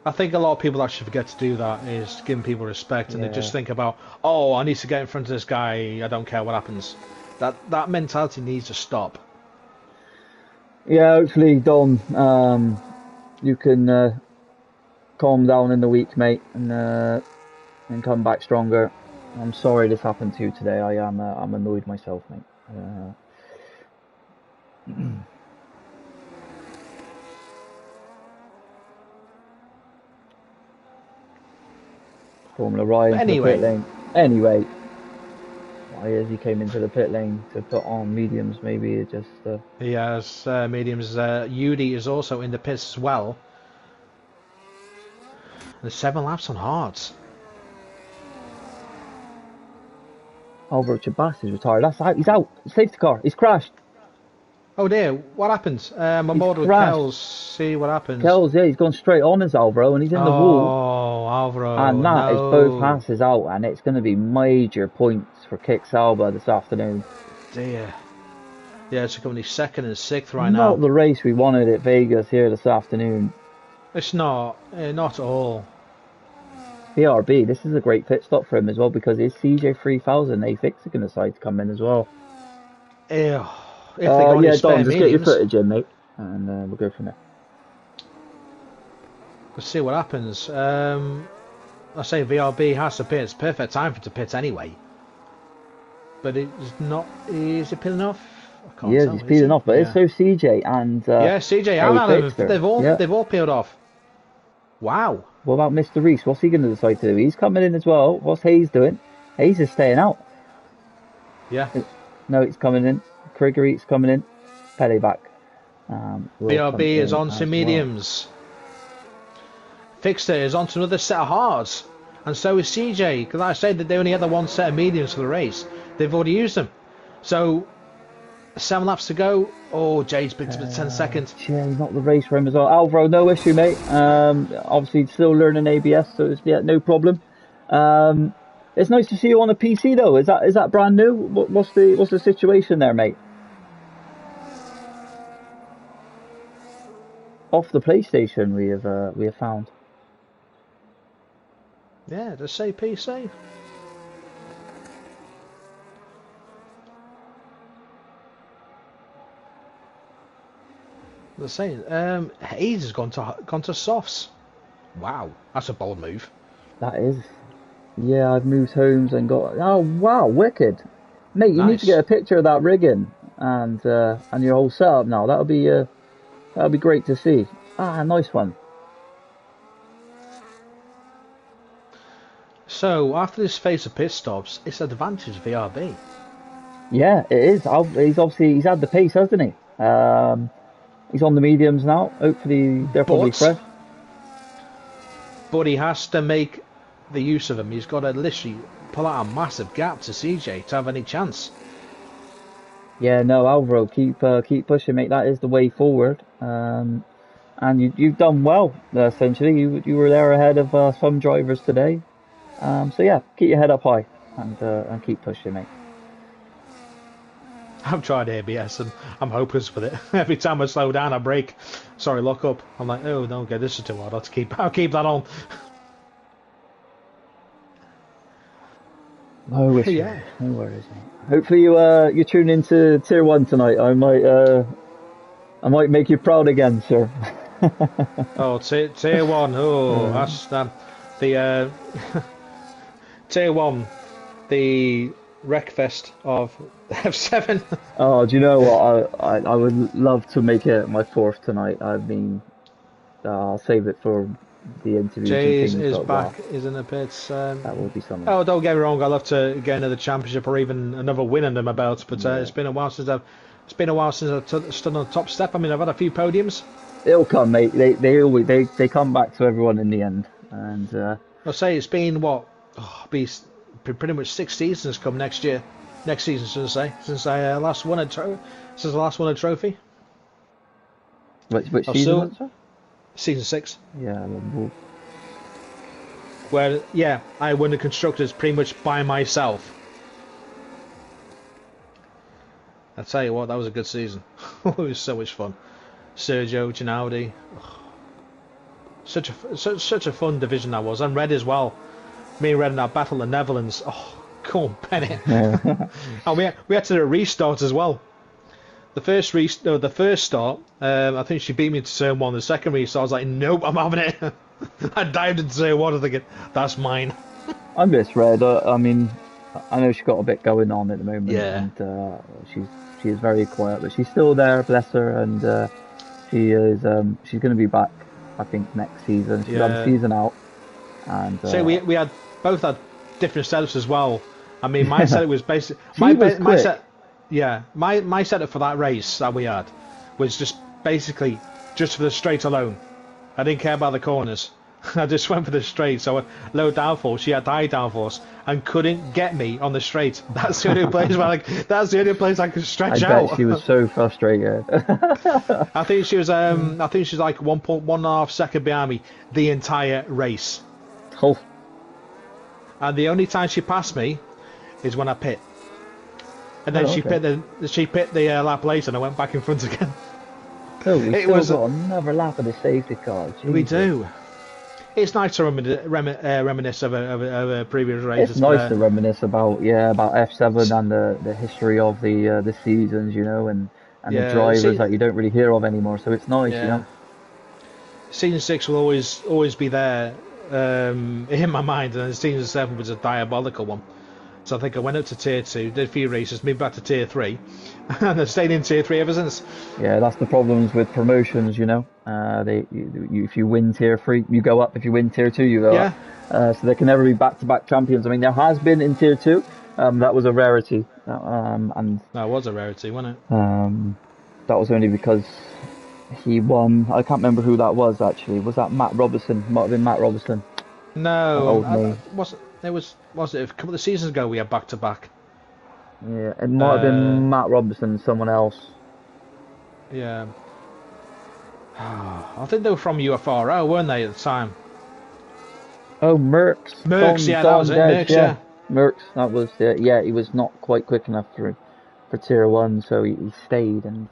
I think a lot of people actually forget to do that, is giving people respect, and they just think about, oh, I need to get in front of this guy, I don't care what happens. That mentality needs to stop. Yeah, hopefully, Don, you can calm down in the week, mate, and come back stronger. I'm sorry this happened to you today. I'm annoyed myself, mate. Formula Ryan into the pit lane. Anyway, as he came into the pit lane to put on mediums, maybe it just. He has mediums. Yudi is also in the pits as well. There's 7 laps on hards. Alvaro Chabas is retired. That's out. He's out. Safety car. He's crashed. Oh dear, what happens? I'm on board with Kells. See what happens. Kells, yeah, he's gone straight on as Alvaro, and he's in the wall. Oh, Alvaro. And that is both passes out, and it's going to be major points for Kick Sauber this afternoon. Dear. Yeah, it's currently 2nd and 6th right now. Not the race we wanted at Vegas here this afternoon. It's not. Not at all. BRB, this is a great pit stop for him as well, because his CJ3000 Afix are going to decide to come in as well. Ew. If they got yeah, Don, just mediums. get your footage in, mate, and we'll go from there. Let's see what happens. I say VRB has to pit. It's perfect time for it to pit anyway. But it's not. Is it peeling off? I can't tell. He's peeling off, but it's so CJ and. Yeah, CJ and Adam. They've all peeled off. Wow. What about Mr. Reese? What's he going to decide to do? He's coming in as well. What's Hayes doing? Hayes is staying out. Yeah. No, he's coming in. Krieger's coming in. Pele back. BRB is on to mediums. Fixter is on to another set of hards. And so is CJ. Because like I said that they only had the 1 set of mediums for the race. They've already used them. So 7 laps to go. Oh, Jade's picked up at 10 seconds. Yeah, not the race for him as well. Alvaro, no issue, mate. Obviously still learning ABS, so it's no problem. It's nice to see you on a PC though. Is that brand new? What's the situation there, mate? Off the PlayStation, we have found. Yeah, just say PC. The same. Hayes has gone to softs. Wow, that's a bold move. That is. Yeah, I've moved homes and got. Oh wow, wicked, mate! You need to get a picture of that rigging and your whole setup now. That'll be great to see. Ah, nice one. So after this phase of pit stops, it's advantage VRB. Yeah, it is. He's had the pace, hasn't he? He's on the mediums now. Hopefully they're probably fresh. But he has to make the use of them. He's got to literally pull out a massive gap to CJ to have any chance. Yeah, no, Alvaro, keep pushing, mate. That is the way forward. and you've done well. Essentially, you were there ahead of some drivers today. So yeah, keep your head up high and keep pushing, mate. I've tried ABS and I'm hopeless with it. Every time I slow down, I brake. Sorry, lock up. I'm like, oh no, okay, this is too hard. I'll keep that on. No issue, Yeah. no worries, mate. Hopefully you tune into Tier 1 tonight. I might make you proud again, sir. Oh, tier one. Oh, Uh, that's the tier one, the wreckfest of F7. oh, do you know what? I would love to make it my fourth tonight. I mean, I'll save it for the interviews and Jays things, is but wow, back, isn't it? It's that will be something. oh, don't get me wrong. I love to get another championship or even another win under my belt, but Yeah. it's been a while since I've stood on the top step. I mean, I've had a few podiums. It'll come, mate. They come back to everyone in the end, and I'll say it's been what, pretty much 6 seasons come next year. Next season, should I say? Since I last won a trophy. which I'll season still was it? season 6. Yeah, well, Where I won the constructors pretty much by myself. I tell you what, that was a good season. It was so much fun. Sergio Ginaudi, such a fun division that was, and Red as well. Me and Red in our battle of the Netherlands. Oh, come on, Bennett. And we had to do a restart as well. The first start, I think she beat me to turn one. The second restart, I was like, nope, I'm having it. I dived into turn one, thinking that's mine. I miss Red. I mean, I know she's got a bit going on at the moment, Yeah. and she is very quiet, but she's still there, bless her, and she's going to be back, I think, next season. She's had the Yeah. season out, and So we had both had different setups as well. I mean, my setup was basically She was my quick. set. Yeah, my setup for that race that we had was just basically just for the straight alone. I didn't care about the corners. I just went for the straight. So low downforce, she had high downforce and couldn't get me on the straight. That's the only place I could I stretch bet out. she was so frustrated. I think she was like 1.5 second behind me the entire race. Oh, And the only time she passed me is when I pit. And then oh, okay. she pit the lap later, and I went back in front again. Oh, we It still was got another lap of the safety car. we Jesus. do. It's nice to reminisce of a previous It's races, nice but to reminisce about F7 and the history of the seasons, you know, and the yeah, drivers that you don't really hear of anymore. So it's nice, you yeah, know. season 6 will always be there in my mind, and season 7 was a diabolical one. So I think I went up to tier 2, did a few races, moved back to tier 3, and I've stayed in tier 3 ever since. Yeah, that's the problems with promotions, you know. If you win tier 3, you go up. If you win tier 2, you go up. Yeah, So there can never be back-to-back champions. I mean, there has been in tier 2. That was a rarity, and that was a rarity, wasn't it? that was only because he won. I can't remember who that was actually. Was that Matt Robertson? Might have been Matt Robertson. No, Old me. was it a couple of seasons ago we had back to back? Yeah, it might have Uh, been Matt Robertson and someone else. yeah. I think they were from UFRO, weren't they, at the time? Oh, Merckx. Mercs, yeah, that Don was it. Dead, Mercs, yeah. yeah. Merckx, that was it. Yeah, he was not quite quick enough for tier 1, so he stayed. And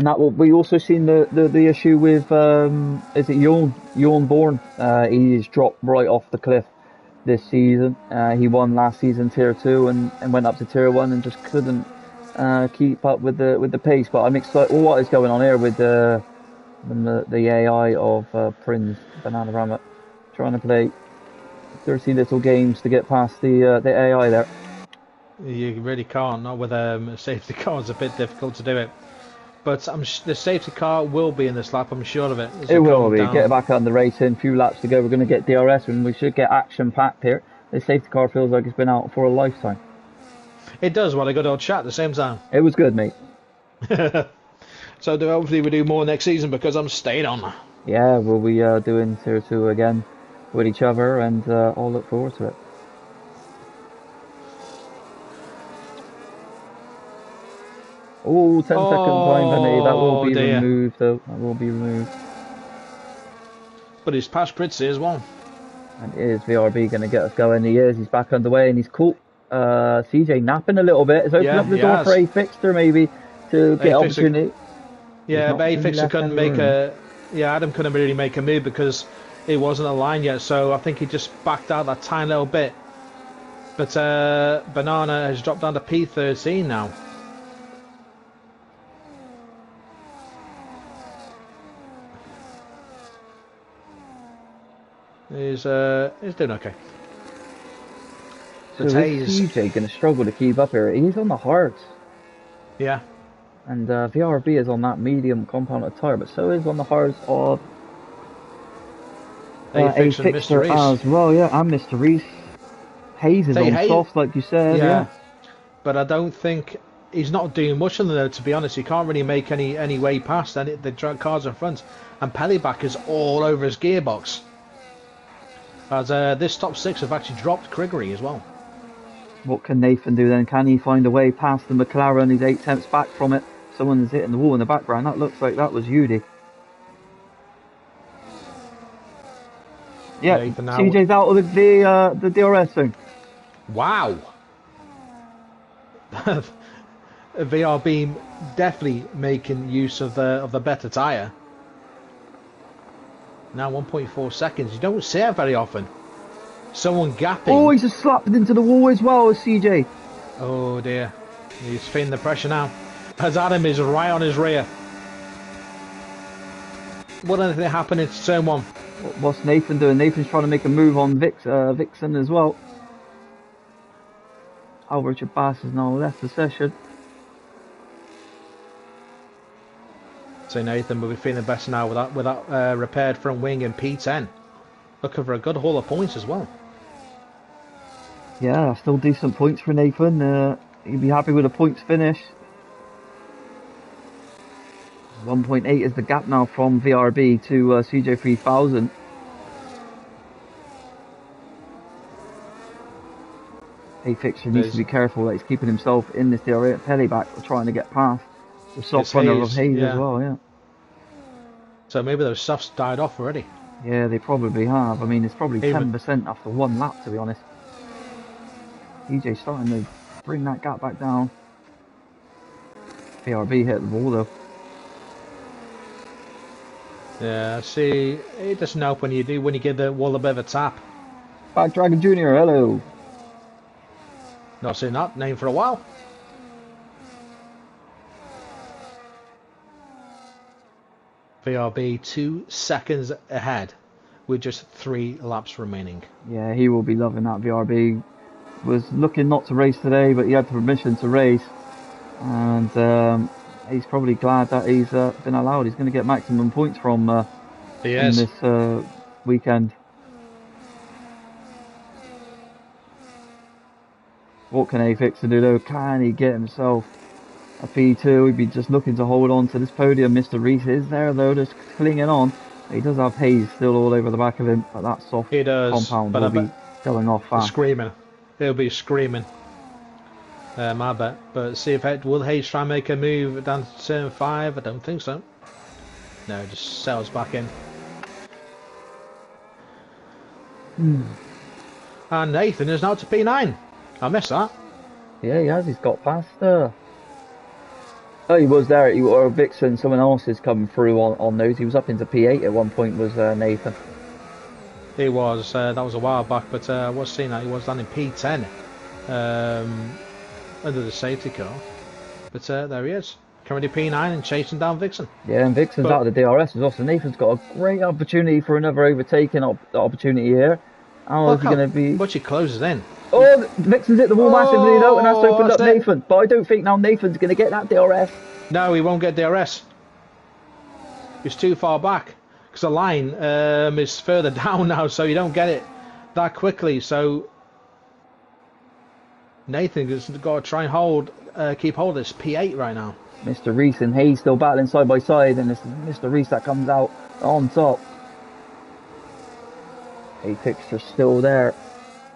that we also seen the issue with, is it Jorn Bourne? He's dropped right off the cliff this season. He won last season tier 2 and went up to tier 1 and just couldn't keep up with the pace. But I'm excited. Well, what is going on here with the AI of Prince Banana Rabbit trying to play dirty little games to get past the AI there. You really can't, not with a safety car. It's a bit difficult to do it. But the safety car will be in this lap, I'm sure of it. As It we will come be. down. Get back on the racing. Few laps to go. We're going to get DRS and we should get action packed here. The safety car feels like it's been out for a lifetime. It does, what a good old chat at the same time. It was good, mate. So hopefully we do more next season because I'm staying on. Yeah, we'll be doing tier 2 again with each other and I'll look forward to it. Oh, 10 second time penalty. That will be Dear. removed, though. That will be removed. But he's past Pritzy as well. And is VRB going to get us going? He is. He's back underway and he's caught CJ napping a little bit. It's opened up the door for A-Fixter maybe to get opportunity. Yeah, but A-Fixer couldn't make a... Yeah, Adam couldn't really make a move because it wasn't aligned yet, so I think he just backed out that tiny little bit. But Banana has dropped down to P13 now. He's doing okay. So is CJ going to struggle to keep up here? He's on the hards. Yeah. And VRB is on that medium compounded tire, but so is on the hards of A-Fixer as well, yeah, and Mr. Reese. Hayes is on softs, like you said, yeah. But I don't think he's not doing much on there, to be honest. He can't really make any way past the cars in front, and Pellyback is all over his gearbox. As this top six have actually dropped Gregory as well. What can Nathan do then? Can he find a way past the McLaren? He's 8 tenths back from it. Someone's hitting the wall in the background. That looks like that was Yudi. Yeah, CJ's out of the DRS thing. Wow. VRB definitely making use of the better tyre. Now 1.4 seconds. You don't see it very often. Someone gapping. Oh, he's just slapped into the wall as well as CJ. Oh dear. He's feeling the pressure now. As Adam is right on his rear. What anything happening to turn one? What's Nathan doing? Nathan's trying to make a move on Vixen as well. Richard Bass has now left the session. So Nathan will be feeling better now with that repaired front wing in P10. Looking for a good haul of points as well. Yeah, still decent points for Nathan. He'd be happy with a points finish. 1.8 is the gap now from VRB to CJ3000. A-Fixer needs to be careful that he's keeping himself in this area. Pellyback trying to get past the soft runner of Hayes as well, yeah. So maybe those softs died off already. Yeah, they probably have. I mean, it's probably 10% after one lap, to be honest. EJ's starting to bring that gap back down. VRB hit the wall though. Yeah, see, it doesn't help when you give the wall a bit of a tap. Back Dragon Jr., hello. Not seen that name for a while. VRB 2 seconds ahead with just 3 laps remaining. Yeah, he will be loving that. VRB was looking not to race today, but he had permission to race. And he's probably glad that he's been allowed. He's going to get maximum points from this weekend. What can A-Fixer do though? Can he get himself a P2? He'd be just looking to hold on to this podium. Mr. Reese is there though, just clinging on. He does have Hayes still all over the back of him, but that soft compound will be going off fast. Screaming. He'll be screaming. My bet. But see if will Hayes try and make a move down to turn 5? I don't think so. No, just sails back in. And Nathan is now to P9. I missed that. Yeah, he has. He's got past. Oh, he was there. Or Vixen. Someone else is coming through on those. He was up into P8 at one point. Was Nathan? He was. That was a while back, but I was seeing that he was down in P10 under the safety car. But there he is, currently P9 and chasing down Vixen. Yeah, and Vixen's out of the DRS as well. So Nathan's got a great opportunity for another overtaking opportunity here. How is he going to be? But he closes in. Oh, Vixen's hit the wall massively though, and that's opened up Nathan. But I don't think now Nathan's going to get that DRS. No, he won't get DRS. He's too far back because the line is further down now, so you don't get it that quickly. So Nathan has got to try and keep hold of this P8 right now. Mr. Reese and Hayes still battling side by side, and it's Mr. Reese that comes out on top. A-Fixer still there.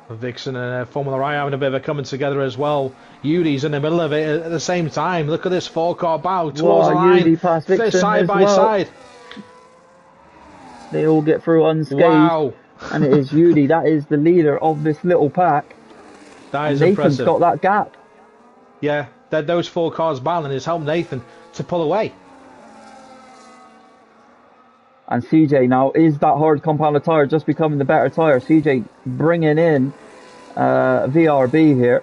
Vixen and Formula I having a bit of a coming together as well. Yudi's in the middle of it at the same time. Look at this 4-car bow towards the line. Yudi past Vixen side by well. side. They all get through unscathed. Wow. And it is Yuri that is the leader of this little pack. That And is Nathan's impressive. got that gap. Yeah, those 4 cars battling has helped Nathan to pull away. And CJ now is that hard compounded tyre just becoming the better tyre. CJ bringing in VRB here.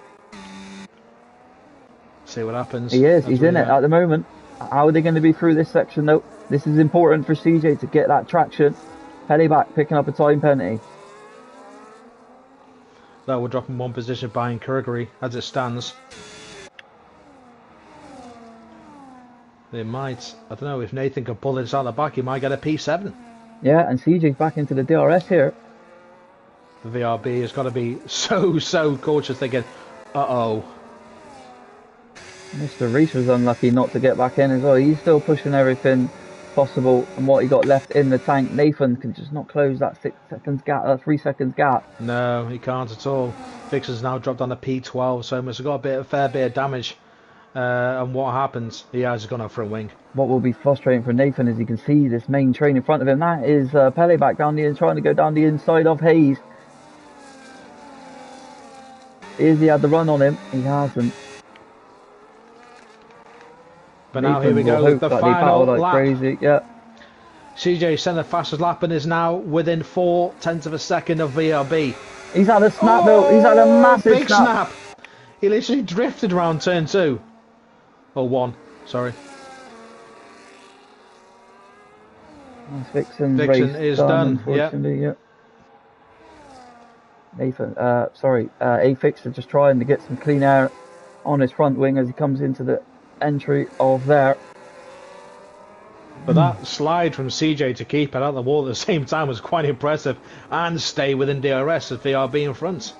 See what happens. He is. He's in it at the moment. How are they going to be through this section though? This is important for CJ to get that traction. Penny back picking up a time penalty. That will drop him 1 position behind Kurgary as it stands. They might. I don't know if Nathan can pull this out the back. He might get a P7. Yeah, and CJ's back into the DRS here. The VRB has got to be so cautious, thinking, uh-oh. Mr. Reese was unlucky not to get back in as well. He's still pushing everything possible and what he got left in the tank. Nathan can just not close that 6 seconds gap, 3 seconds gap. No, he can't at all. Fixer's now dropped on a P12, so he must have got a fair bit of damage. And what happens? He has gone off front wing. What will be frustrating for Nathan is he can see this main train in front of him. That is Pele back down the trying to go down the inside of Hayes. Is he had the run on him? He hasn't. But now here we go, the final lap. Crazy. Yeah. CJ sent the fastest lap and is now within 0.4 of a second of VRB. He's had a snap though. He's had a massive big snap. He literally drifted around turn 2. Or 1, sorry. Vixen is done. Yeah. Nathan, A Fixer just trying to get some clean air on his front wing as he comes into the entry of there. But that slide from CJ to keep it out the wall at the same time was quite impressive and stay within DRS as VRB in front.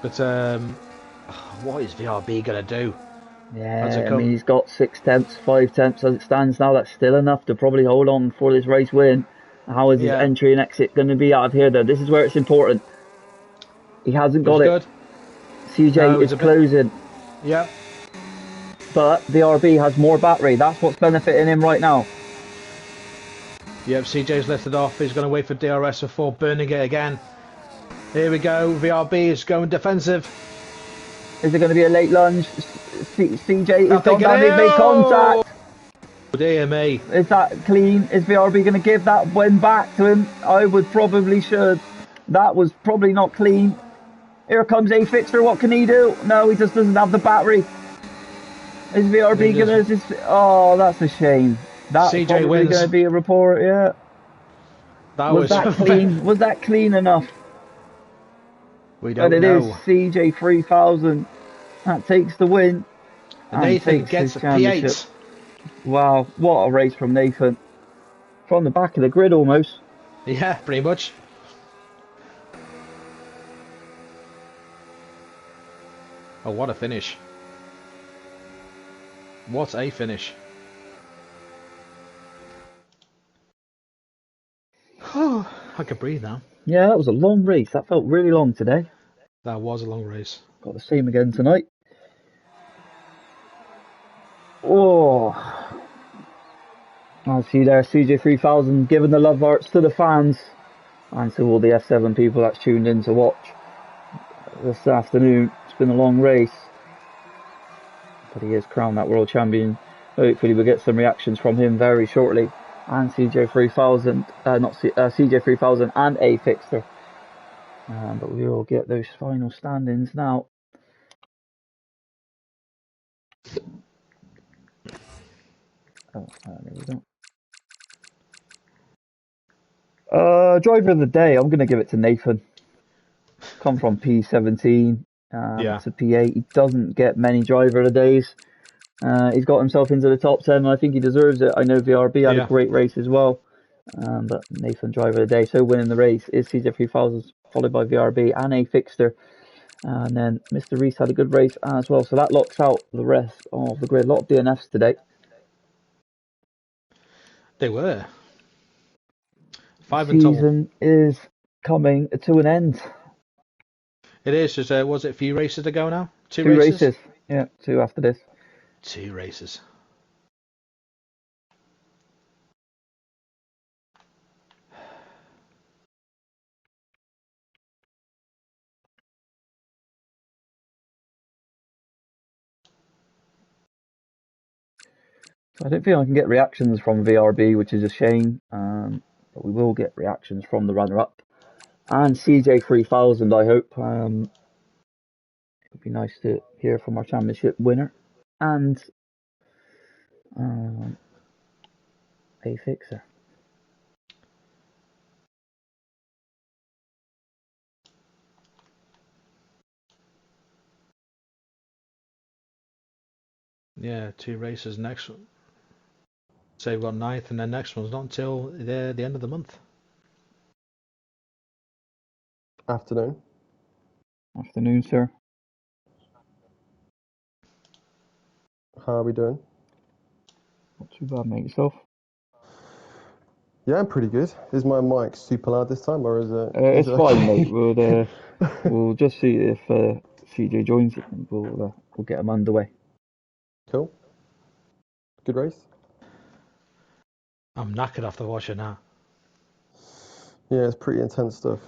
But what is VRB going to do? Yeah, I mean, he's got 6 tenths, 5 tenths as it stands now. That's still enough to probably hold on for this race win. How is his entry and exit going to be out of here though? This is where it's important. He hasn't got it. Good. CJ is closing. Yeah. But VRB has more battery. That's what's benefiting him right now. Yep, CJ's lifted off. He's going to wait for DRS before burning it again. Here we go. VRB is going defensive. Is it going to be a late lunge? CJ is gone down. He made contact. Oh, dear me. Is that clean? Is VRB going to give that win back to him? I would probably should. That was probably not clean. Here comes A Fixer. What can he do? No, he just doesn't have the battery. Is VRB going to... Oh, that's a shame. That's CJ probably going to be a report, yeah. Was that clean? Was that clean enough? We don't know. But it is CJ 3000 that takes the win. And Nathan gets a P8. Wow, what a race from Nathan. From the back of the grid almost. Yeah, pretty much. Oh, what a finish. What a finish. Oh, I could breathe now. Yeah, that was a long race. That felt really long today. That was a long race. Got the same again tonight. Oh. I see there CJ 3000 giving the love hearts to the fans and to all the F7 people that's tuned in to watch this afternoon. It's been a long race. But he is crowned that world champion. Hopefully we'll get some reactions from him very shortly. And CJ 3000, CJ 3000 and A Fixer. But we will get those final standings now. Oh, there we go. Driver of the day, I'm going to give it to Nathan. Come from P17 to P8. He doesn't get many driver of the days. He's got himself into the top 10 and I think he deserves it. I know VRB had a great race as well. But Nathan, driver of the day. So winning the race is CJ 3000, followed by VRB and A Fixter. And then Mr. Reese had a good race as well. So that locks out the rest of the grid. A lot of DNFs today. They were. The season is coming to an end. It is. Was it a few races to go now? Two races? Yeah, 2 after this. 2 races. So I don't think I can get reactions from VRB, which is a shame. But we will get reactions from the runner-up and CJ3000. I hope. It'd be nice to hear from our championship winner and um, a fixer. Yeah, 2 races next one. Say we've got 9th, and then next one's not until the end of the month. Afternoon. Afternoon, sir. How are we doing? Not too bad, mate. Yourself? Yeah, I'm pretty good. Is my mic super loud this time, or is it? It's fine, okay? mate. We'll just see if CJ joins, and we'll get him underway. Cool. Good race. I'm knackered after watching that. Yeah, it's pretty intense stuff.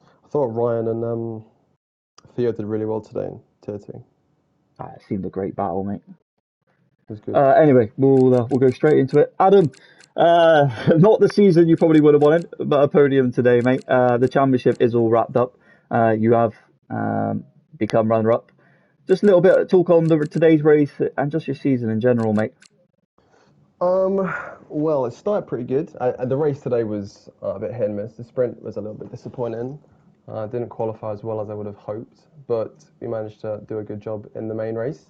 I thought Ryan and Theo did really well today in Tier 2. It seemed a great battle, mate. It was good. Anyway, we'll go straight into it. Adam, not the season you probably would have wanted, but a podium today, mate. The championship is all wrapped up. You have become runner-up. Just a little bit of talk on today's race and just your season in general, mate. Well, it started pretty good. The race today was a bit hit and miss. The sprint was a little bit disappointing. Didn't qualify as well as I would have hoped, but we managed to do a good job in the main race.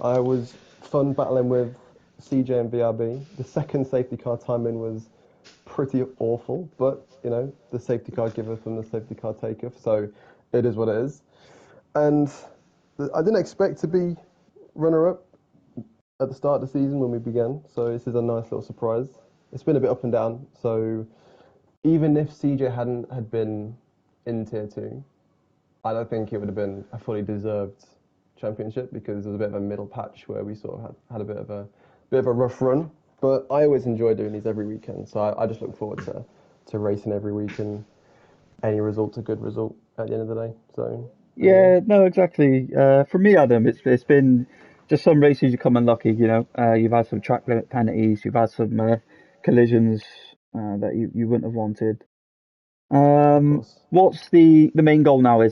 I was fun battling with CJ and VRB. The second safety car timing was pretty awful, but you know, the safety car giveth and the safety car taketh, so it is what it is. And I didn't expect to be runner-up at the start of the season when we began, so this is a nice little surprise. It's been a bit up and down, so even if CJ hadn't had been in Tier 2, I don't think it would have been a fully deserved championship because there was a bit of a middle patch where we sort of had a bit of a rough run. But I always enjoy doing these every weekend, so I just look forward to racing every week, and any result's a good result at the end of the day. So Yeah, no, exactly. For me, Adam, it's been just some races you come unlucky. You know, you've had some track limit penalties, you've had some collisions that you wouldn't have wanted. of course. What's the main goal now? I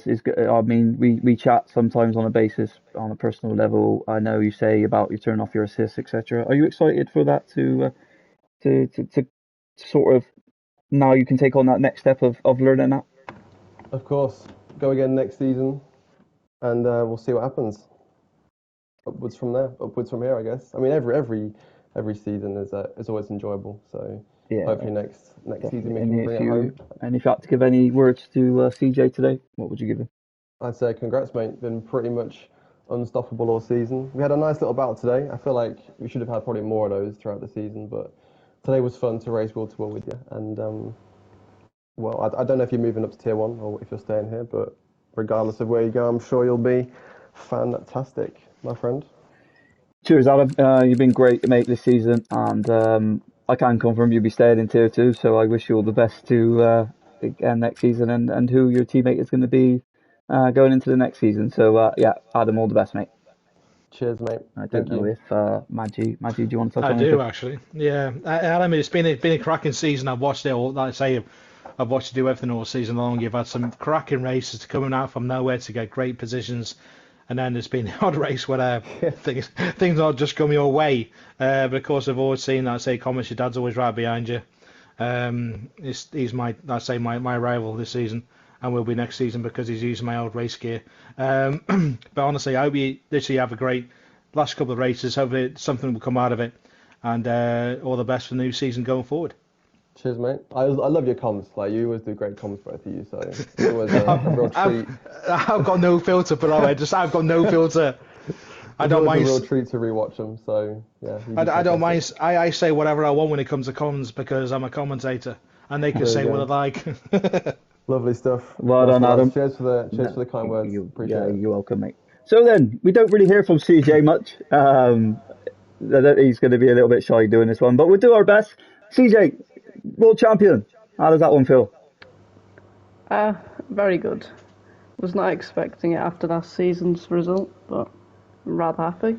mean, we chat sometimes on a basis on a personal level. I know you say about you turn off your assists, etc. Are you excited for that to sort of now you can take on that next step of learning that? Of course, go again next season, and we'll see what happens. Upwards from there, upwards from here, I guess. I mean, every season is always enjoyable. So Yeah, hopefully next season we and can bring it home. if you had to give any words to CJ today, what would you give him? I'd say congrats, mate. Been pretty much unstoppable all season. We had a nice little battle today. I feel like we should have had probably more of those throughout the season, but today was fun to race wheel to wheel with you. And well, I don't know if you're moving up to Tier 1 or if you're staying here, but regardless of where you go, I'm sure you'll be fantastic, my friend. Cheers, Adam. You've been great, mate, this season, and I can confirm you'll be staying in Tier 2, so I wish you all the best to again next season and who your teammate is going to be going into the next season. So, yeah, Adam, all the best, mate. Cheers, mate. I don't Thank know you. if Maggie, do you want to touch I on do anything? actually. Yeah, Adam, it's been a cracking season. I've watched it all. Like I say, I've watched you do everything all season long. You've had some cracking races coming out from nowhere to get great positions, and then there's been the odd race where things not just come your way. But of course, I've always seen that. Say comments, your dad's always right behind you. He's my rival this season, and will be next season because he's using my old race gear. But honestly, I hope you literally have a great last couple of races. Hopefully, something will come out of it, and all the best for the new season going forward. Cheers, mate. I love your comms. Like, you always do great comms, both of you. So it's always a real treat. I've got no filter, but I've got no filter. I It's don't always a mind. real treat to rewatch them. So yeah, you did I don't fantastic. mind. I say whatever I want when it comes to comms because I'm a commentator, and they can There you say what go. they like. Lovely stuff. Well Nice done, one, lads. Adam. Cheers for the kind words. Yeah, Appreciate it. you're welcome, mate. So then, we don't really hear from CJ much. He's going to be a little bit shy doing this one, but we'll do our best. CJ, world champion. How does that one feel? Uh, Very good. Was not expecting it after last season's result, but I'm rather happy.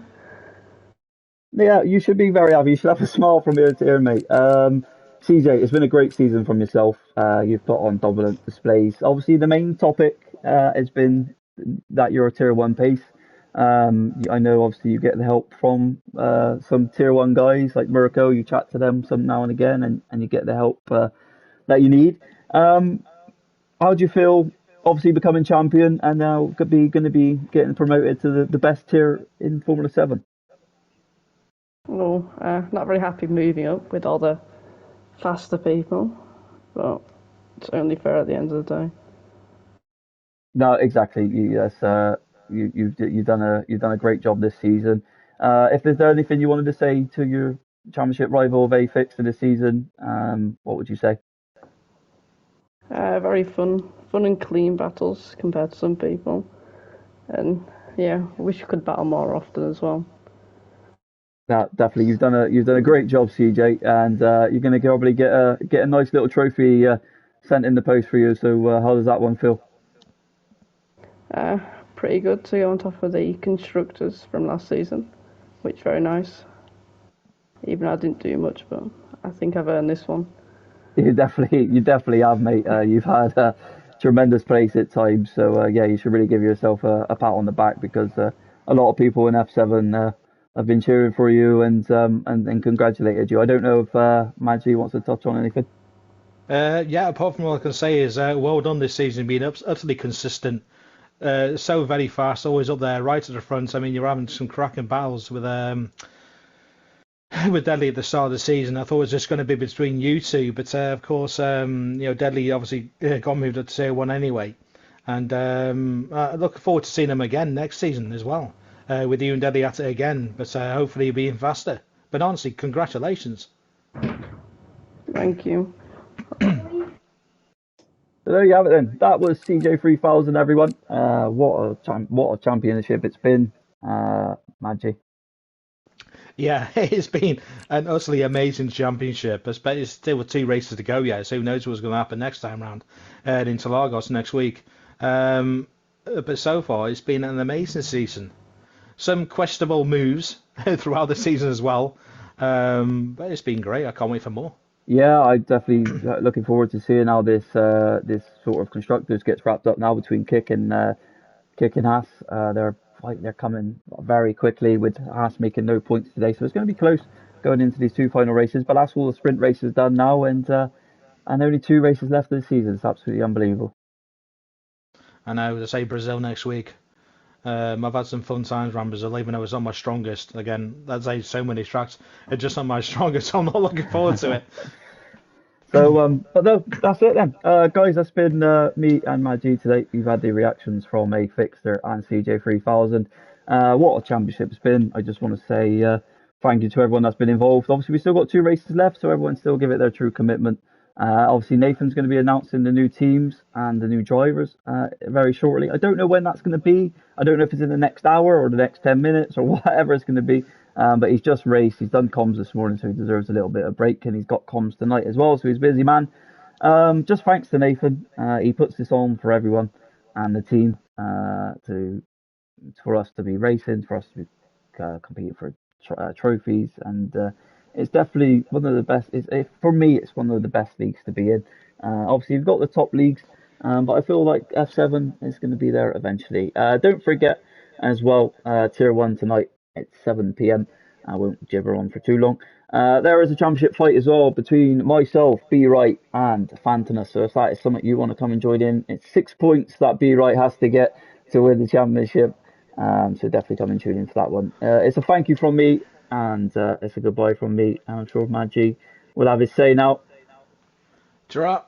Yeah, you should be very happy. You should have a smile from ear to ear, mate. CJ, it's been a great season from yourself. You've put on dominant displays. Obviously, the main topic has been that you're a tier one pace. I know obviously you get the help from some tier one guys like Mirko. You chat to them some now and again, and you get the help that you need. Um, how do you feel? Obviously, becoming champion and now could be going to be getting promoted to the best tier in Formula Seven. Well, not very happy moving up with all the faster people, but it's only fair at the end of the day. No, exactly. Yes, you've done a great job this season. If there's anything you wanted to say to your championship rival of A-Fix for this season, what would you say? Very fun and clean battles compared to some people, and yeah, wish you could battle more often as well. No, definitely. You've done a great job, CJ, and you're going to probably get a nice little trophy sent in the post for you. So how does that one feel? Uh, Pretty good to go on top of the constructors from last season, which very nice. Even I didn't do much, but I think I've earned this one. You definitely have, mate. You've had a tremendous place at times, so yeah, you should really give yourself a pat on the back because a lot of people in F7 have been cheering for you and congratulated you. I don't know if Maggie wants to touch on anything. Yeah, apart from what I can say is well done this season, being utterly consistent, so very fast, always up there, right at the front. I mean, you're having some cracking battles with with Deadly at the start of the season. I thought it was just going to be between you two, but of course, Deadly obviously got moved up to tier one anyway, and looking forward to seeing him again next season as well, with you and Deadly at it again, but hopefully being faster. But honestly, congratulations. Thank you. So there you have it then. That was CJ 3000, everyone. What a championship it's been, Maggie. Yeah, it's been an utterly amazing championship. It's still with two races to go yet, so who knows what's going to happen next time round in Interlagos next week. But so far, it's been an amazing season. Some questionable moves throughout the season as well, but it's been great. I can't wait for more. Yeah, I definitely looking forward to seeing how this sort of constructors gets wrapped up now between Kick and Haas. They're coming very quickly with Haas making no points today, so it's going to be close going into these two final races. But that's all the sprint races done now, and only two races left this season. It's absolutely unbelievable. And I would say Brazil next week. I've had some fun times around Brazil, even though it's not my strongest. Again, that's so many tracks. It's just not my strongest, so I'm not looking forward to it. So, but no, that's it then, guys. That's been me and my G today. We've had the reactions from A Fixter and CJ 3000. What a championship it's been! I just want to say thank you to everyone that's been involved. Obviously, we still got two races left, so everyone still give it their true commitment. Obviously, Nathan's going to be announcing the new teams and the new drivers very shortly. I don't know when that's going to be. I don't know if it's in the next hour or the next 10 minutes or whatever it's going to be. But he's just raced. He's done comms this morning, so he deserves a little bit of break. And he's got comms tonight as well, so he's a busy man. Just thanks to Nathan. He puts this on for everyone and the team for us to be racing, for us to be competing for trophies, and it's definitely one of the best. For me, it's one of the best leagues to be in. Obviously, you've got the top leagues, but I feel like F7 is going to be there eventually. Don't forget as well, Tier 1 tonight at 7 p.m. I won't gibber on for too long. There is a championship fight as well between myself, B Right, and Fantanus. So if that is something you want to come and join in, it's 6 points that B Right has to get to win the championship. So definitely come and tune in for that one. It's a thank you from me, and it's a goodbye from me. And I'm sure Maggie will have his say now. Ta-ra.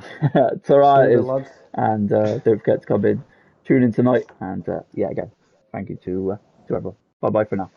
See you Ta-ra in a it bit, is, lads. and don't forget to come in, tune in tonight, and yeah, again, thank you to everyone. Bye bye for now.